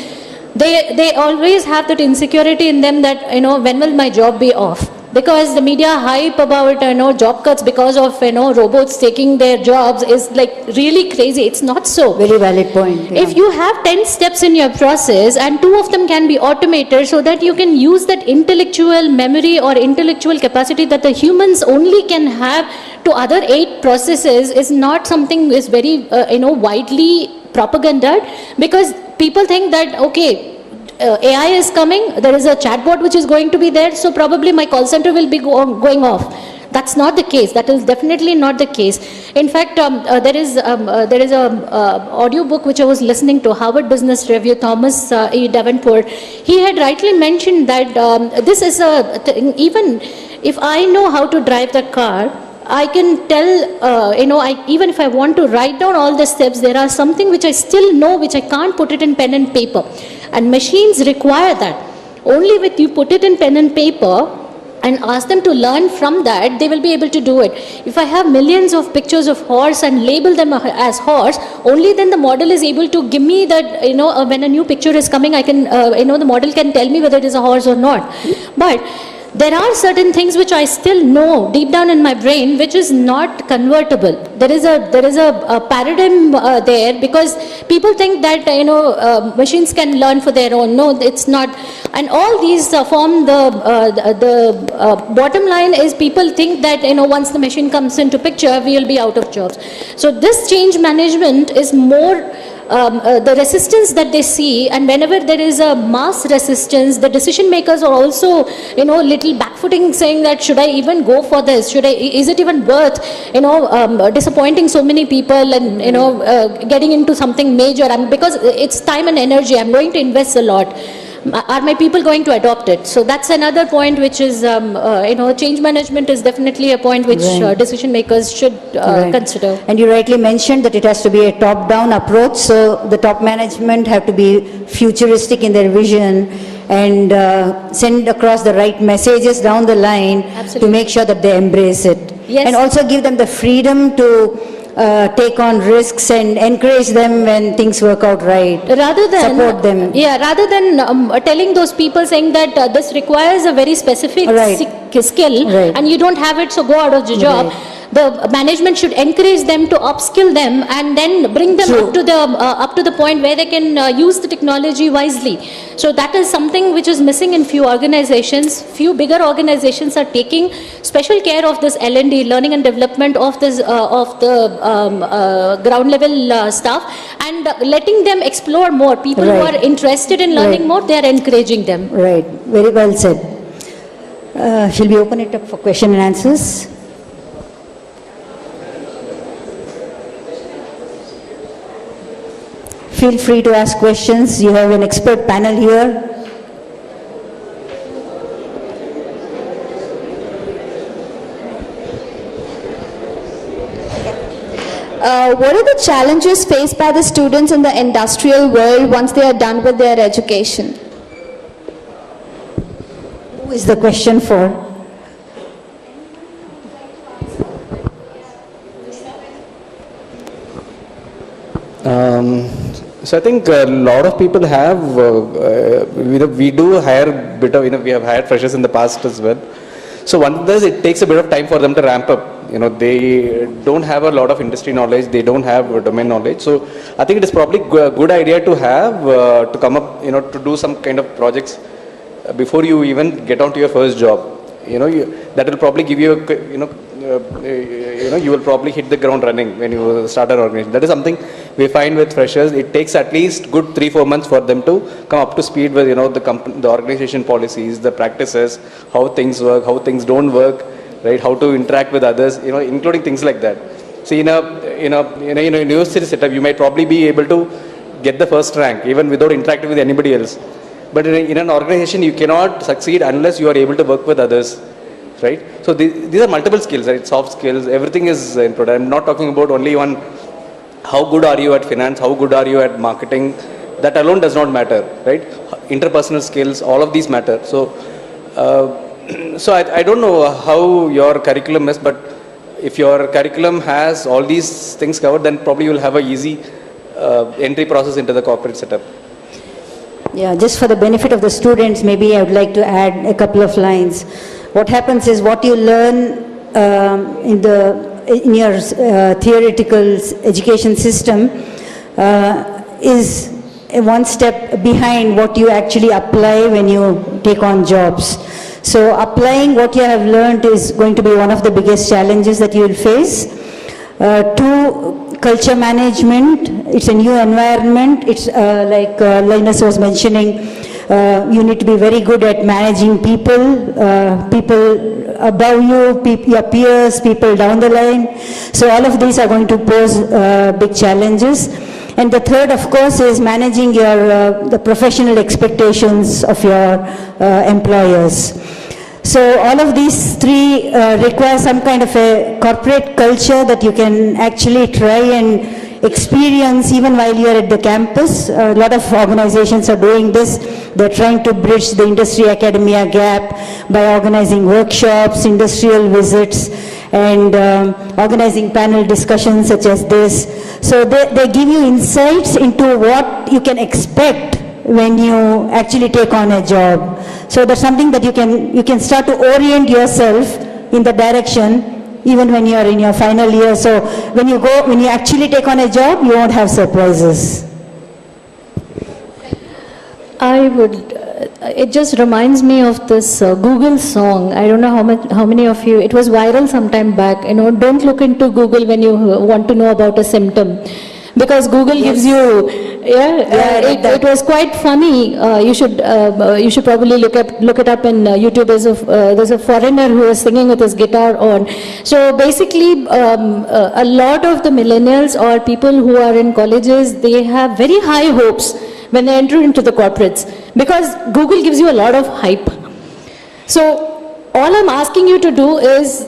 They always have that insecurity in them that, you know, when will my job be off? Because the media hype about, you know, job cuts because of, you know, robots taking their jobs is like really crazy. It's not so. Very valid point. Yeah. If you have 10 steps in your process and 2 of them can be automated so that you can use that intellectual memory or intellectual capacity that the humans only can have to other 8 processes is not something is very, you know, widely propagandaed, because people think that, okay, AI is coming, there is a chatbot which is going to be there, so probably my call center will be going off. That's not the case. That is definitely not the case. In fact, there is a audio book which I was listening to, Harvard Business Review, Thomas E. Davenport. He had rightly mentioned that this is a thing, even if I know how to drive the car, I can tell, you know, even if I want to write down all the steps, there are something which I still know, which I can't put it in pen and paper. And machines require that. Only with you put it in pen and paper and ask them to learn from that, they will be able to do it. If I have millions of pictures of horse and label them as horse, only then the model is able to give me that, you know, when a new picture is coming, I can, you know, the model can tell me whether it is a horse or not. But there are certain things which I still know deep down in my brain which is not convertible. There is a paradigm there, because people think that, you know, machines can learn for their own. No, it's not. And all these form the bottom line is people think that, you know, once the machine comes into picture, we will be out of jobs. So this change management is more the resistance that they see, and whenever there is a mass resistance, the decision makers are also, you know, little backfooting, saying that should I even go for this? Is it even worth, you know, disappointing so many people and, you know, getting into something major? Because it's time and energy, I'm going to invest a lot. Are my people going to adopt it? So that's another point which is, you know, change management is definitely a point which Right. decision makers should Right. consider. And you rightly mentioned that it has to be a top-down approach, so the top management have to be futuristic in their vision and send across the right messages down the line to Absolutely. make sure that they embrace it. Yes. And also give them the freedom to take on risks and encourage them when things work out right. Rather than Support them. Yeah, rather than telling those people, saying that this requires a very specific Right. skill, Right. and you don't have it, so go out of the job. Right. The management should encourage them to upskill them and then bring them True. up to the point where they can use the technology wisely. So that is something which is missing in few organizations. Few bigger organizations are taking special care of this L&D, learning and development of this of the ground level staff, and letting them explore more. People who Right. are interested in learning Right. more, they are encouraging them. Right, very well said. Shall we open it up for question and answers? Feel free to ask questions. You have an expert panel here. What are the challenges faced by the students in the industrial world once they are done with their education? Who is the question for? So I think a lot of people have, we do hire a bit of, we have hired freshers in the past as well. So one does, it takes a bit of time for them to ramp up. They don't have a lot of industry knowledge, they don't have domain knowledge. So I think it is probably a good idea to have, to come up, to do some kind of projects before you even get onto your first job. That will probably give you, you will probably hit the ground running when you start an organization. That is something we find with freshers. It takes at least good 3-4 months for them to come up to speed with, the organization policies, the practices, how things work, how things don't work, right? How to interact with others, including things like that. See, in a university setup, you might probably be able to get the first rank even without interacting with anybody else. But in an organization, you cannot succeed unless you are able to work with others, right? So these are multiple skills, right? Soft skills, everything is in product. I'm not talking about only one, how good are you at finance, how good are you at marketing. That alone does not matter, right? Interpersonal skills, all of these matter. So, I don't know how your curriculum is, but if your curriculum has all these things covered, then probably you'll have a easy entry process into the corporate setup. Yeah, just for the benefit of the students, maybe I would like to add a couple of lines. What happens is what you learn in your theoretical education system is one step behind what you actually apply when you take on jobs. So applying what you have learned is going to be one of the biggest challenges that you will face. Two, culture management. It's a new environment. It's like Linus was mentioning, you need to be very good at managing people, people above you, your peers, people down the line. So all of these are going to pose big challenges. And the third, of course, is managing the professional expectations of your employers. So all of these three require some kind of a corporate culture that you can actually try and experience even while you are at the campus. A lot of organizations are doing this. They're trying to bridge the industry-academia gap by organizing workshops, industrial visits, and organizing panel discussions such as this. So they give you insights into what you can expect when you actually take on a job. So that's something that you can start to orient yourself in the direction even when you are in your final year. So when you actually take on a job, you won't have surprises. It just reminds me of this Google song. I don't know how many of you, it was viral some time back, don't look into Google when you want to know about a symptom. Because Google gives you, it was quite funny. You should probably look it up in YouTube. There's a foreigner who was singing with his guitar on. So basically, a lot of the millennials or people who are in colleges, they have very high hopes when they enter into the corporates because Google gives you a lot of hype. So all I'm asking you to do is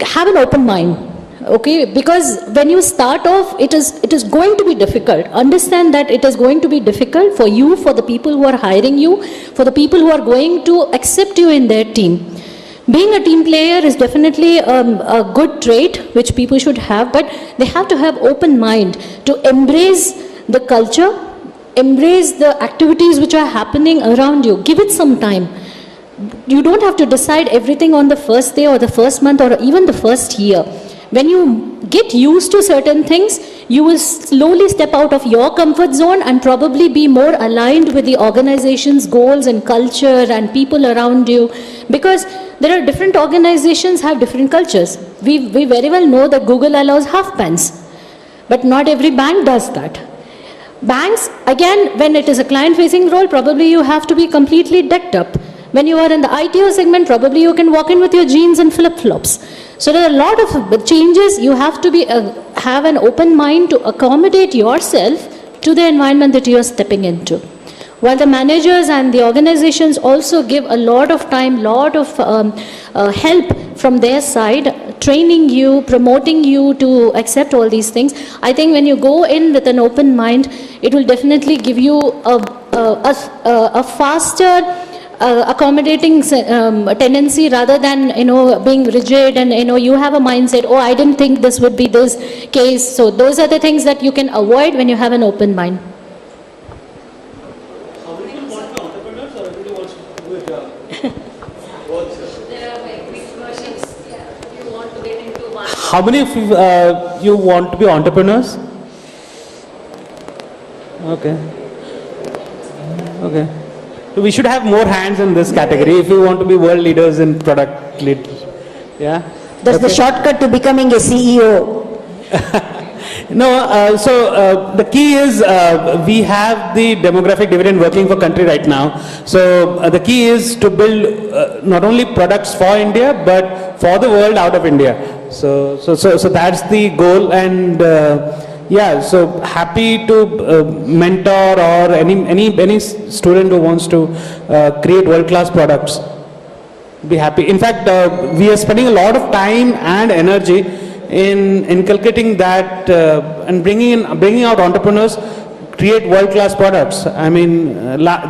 have an open mind. Okay, because when you start off, it is going to be difficult. Understand that it is going to be difficult for you, for the people who are hiring you, for the people who are going to accept you in their team. Being a team player is definitely a good trait which people should have, but they have to have open mind to embrace the culture, embrace the activities which are happening around you. Give it some time. You don't have to decide everything on the first day or the first month or even the first year. When you get used to certain things, you will slowly step out of your comfort zone and probably be more aligned with the organization's goals and culture and people around you. Because there are different organizations have different cultures. We very well know that Google allows half pants, but not every bank does that. Banks, again, when it is a client-facing role, probably you have to be completely decked up. When you are in the ITO segment, probably you can walk in with your jeans and flip-flops. So there are a lot of changes. You have to have an open mind to accommodate yourself to the environment that you are stepping into. While the managers and the organizations also give a lot of time, lot of help from their side, training you, promoting you to accept all these things. I think when you go in with an open mind, it will definitely give you a faster accommodating tendency rather than being rigid and you have a mindset, oh, I didn't think this would be this case. So those are the things that you can avoid when you have an open mind. How many of you want to be entrepreneurs? Okay. So we should have more hands in this category if you want to be world leaders in product lead. Yeah. That's the shortcut to becoming a CEO. No, the key is we have the demographic dividend working for country right now. So the key is to build not only products for India but for the world out of India. So that's the goal, and yeah, so happy to mentor or any student who wants to create world-class products. Be happy. In fact, we are spending a lot of time and energy in inculcating that and bringing out entrepreneurs, create world-class products. I mean,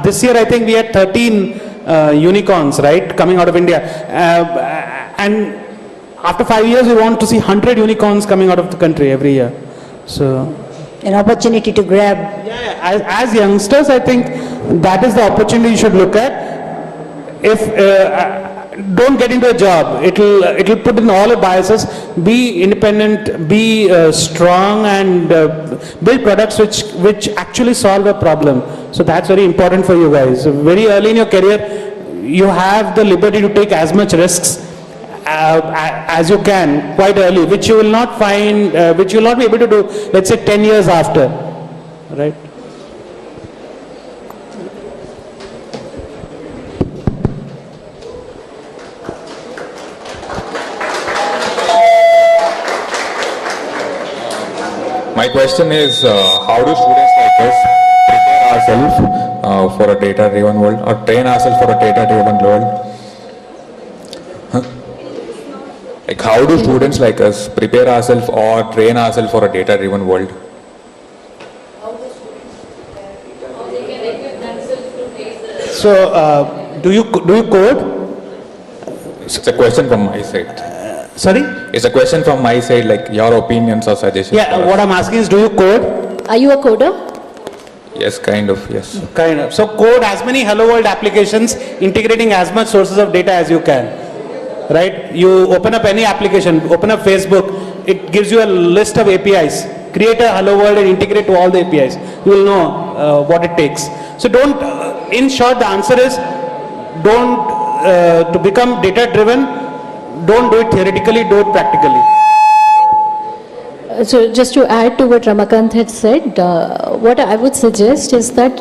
this year I think we had 13 unicorns, right, coming out of India, and after 5 years we want to see 100 unicorns coming out of the country every year. So An opportunity to grab. yeah, as youngsters, I think that is the opportunity you should look at. If don't get into a job, it'll put in all your biases. Be independent, be strong, and build products which actually solve a problem. So that's very important for you guys. Very early in your career, you have the liberty to take as much risks as you can quite early, which you will not find, which you will not be able to do, let's say 10 years after, right? My question is, how do students like us prepare ourselves for a data-driven world, or train ourselves for a data-driven world? Huh? Like, how do students like us prepare ourselves or train ourselves for a data-driven world? So, do you code? It's a question from my side. Sorry? It's a question from my side, like your opinions or suggestions. Yeah, for what us. I'm asking is, do you code? Are you a coder? Yes, kind of, yes. Kind of. So code as many Hello World applications, integrating as much sources of data as you can. Right? You open up any application, open up Facebook, it gives you a list of APIs. Create a Hello World and integrate to all the APIs. You will know what it takes. So don't, in short, the answer is, don't, to become data driven, don't do it theoretically, do it practically. So just to add to what Ramakant had said, what I would suggest is that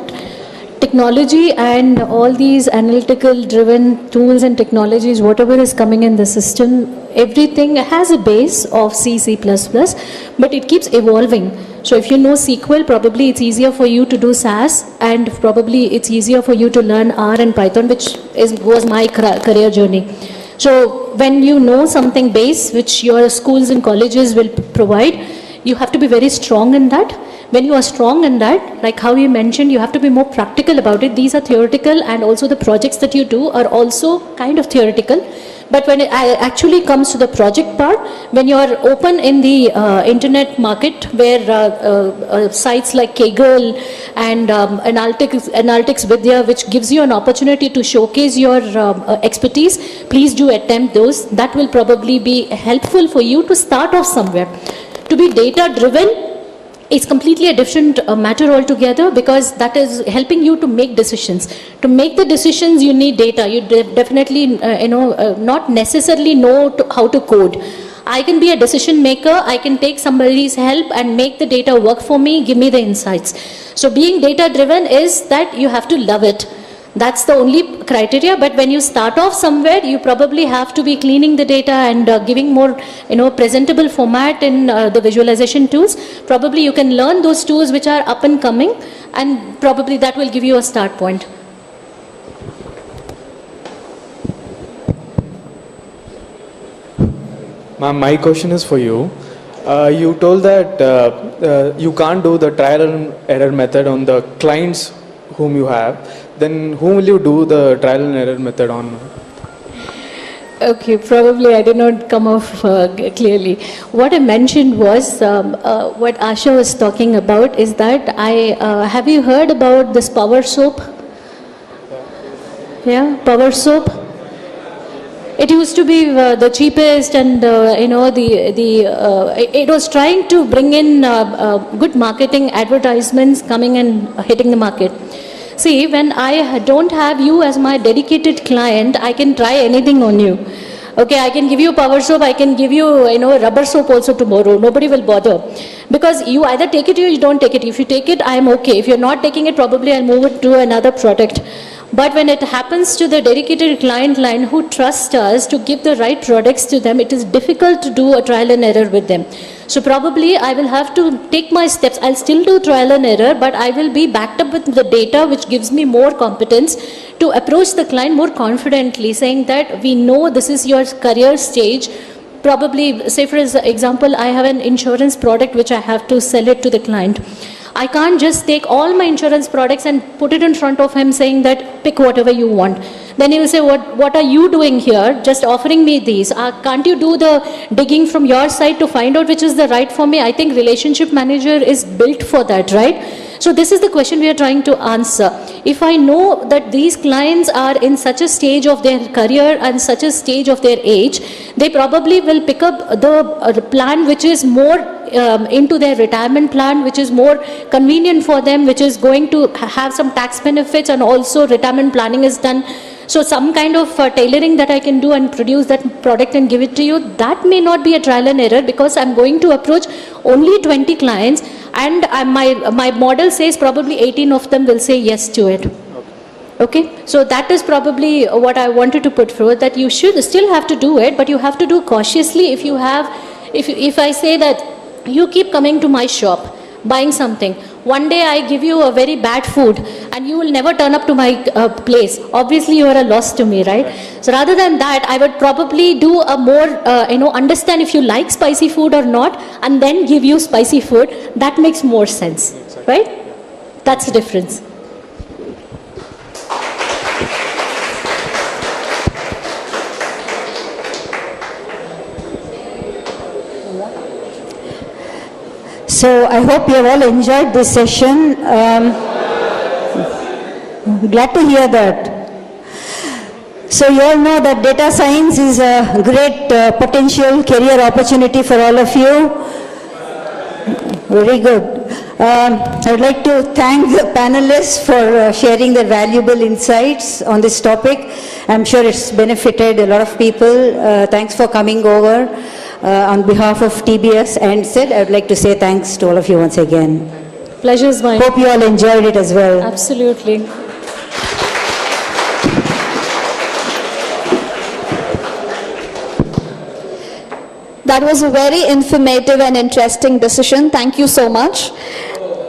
technology and all these analytical driven tools and technologies, whatever is coming in the system, everything has a base of C, C++, but it keeps evolving. So if you know SQL, probably it's easier for you to do SAS, and probably it's easier for you to learn R and Python, which was my career journey. So when you know something base, which your schools and colleges will provide, you have to be very strong in that. When you are strong in that, like how you mentioned, you have to be more practical about it. These are theoretical, and also the projects that you do are also kind of theoretical. But when it actually comes to the project part, when you are open in the internet market, where sites like Kaggle and Analytics Vidya, which gives you an opportunity to showcase your expertise, please do attempt those. That will probably be helpful for you to start off somewhere. To be data driven, it's completely a different matter altogether, because that is helping you to make decisions. To make the decisions, you need data. You definitely, not necessarily know how to code. I can be a decision maker. I can take somebody's help and make the data work for me, give me the insights. So being data driven is that you have to love it. That's the only criteria. But when you start off somewhere, you probably have to be cleaning the data and giving more, presentable format in the visualization tools. Probably you can learn those tools which are up and coming, and probably that will give you a start point. Ma'am, my question is for you. You told that you can't do the trial and error method on the clients whom you have. Then whom will you do the trial and error method on? Okay, probably I did not come off clearly. What I mentioned was, what Asha was talking about is that have you heard about this Power Soap? Yeah, Power Soap. It used to be the cheapest, and it was trying to bring in good marketing advertisements coming and hitting the market. See, when I don't have you as my dedicated client, I can try anything on you. Okay, I can give you power soap, I can give you, rubber soap also tomorrow. Nobody will bother. Because you either take it or you don't take it. If you take it, I am okay. If you're not taking it, probably I'll move it to another product. But when it happens to the dedicated client line who trust us to give the right products to them, it is difficult to do a trial and error with them. So probably I will have to take my steps. I'll still do trial and error, but I will be backed up with the data which gives me more competence to approach the client more confidently, saying that we know this is your career stage. Probably, say for example, I have an insurance product which I have to sell it to the client. I can't just take all my insurance products and put it in front of him saying that pick whatever you want. Then he will say, what are you doing here? Just offering me these. Can't you do the digging from your side to find out which is the right for me? I think relationship manager is built for that, right? So this is the question we are trying to answer. If I know that these clients are in such a stage of their career and such a stage of their age, they probably will pick up the plan which is more into their retirement plan, which is more convenient for them, which is going to have some tax benefits, and also retirement planning is done. So some kind of tailoring that I can do and produce that product and give it to you, that may not be a trial and error, because I'm going to approach only 20 clients, and my model says probably 18 of them will say yes to it. Okay, so that is probably what I wanted to put forward, that you should still have to do it, but you have to do cautiously. If I say that you keep coming to my shop, buying something, one day I give you a very bad food and you will never turn up to my place, obviously you are a loss to me, right? So rather than that, I would probably do a more, understand if you like spicy food or not, and then give you spicy food. That makes more sense, right? That's the difference. So I hope you have all enjoyed this session. Glad to hear that. So you all know that data science is a great potential career opportunity for all of you. Very good. I would like to thank the panelists for sharing their valuable insights on this topic. I'm sure it's benefited a lot of people. Thanks for coming over. On behalf of TBS and SID, I would like to say thanks to all of you once again. Pleasure is mine. Hope you all enjoyed it as well. Absolutely. That was a very informative and interesting decision. Thank you so much.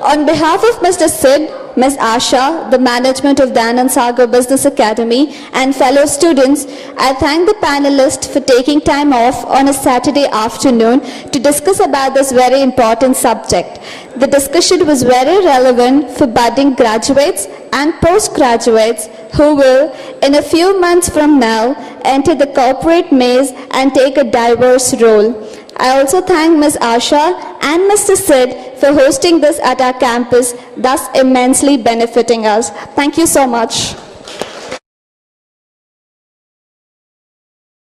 On behalf of Mr. Sid, Ms. Asha, the management of Danan Sagar Business Academy, and fellow students, I thank the panelists for taking time off on a Saturday afternoon to discuss about this very important subject. The discussion was very relevant for budding graduates and postgraduates who will, in a few months from now, enter the corporate maze and take a diverse role. I also thank Ms. Asha and Mr. Sid for hosting this at our campus, thus immensely benefiting us. Thank you so much.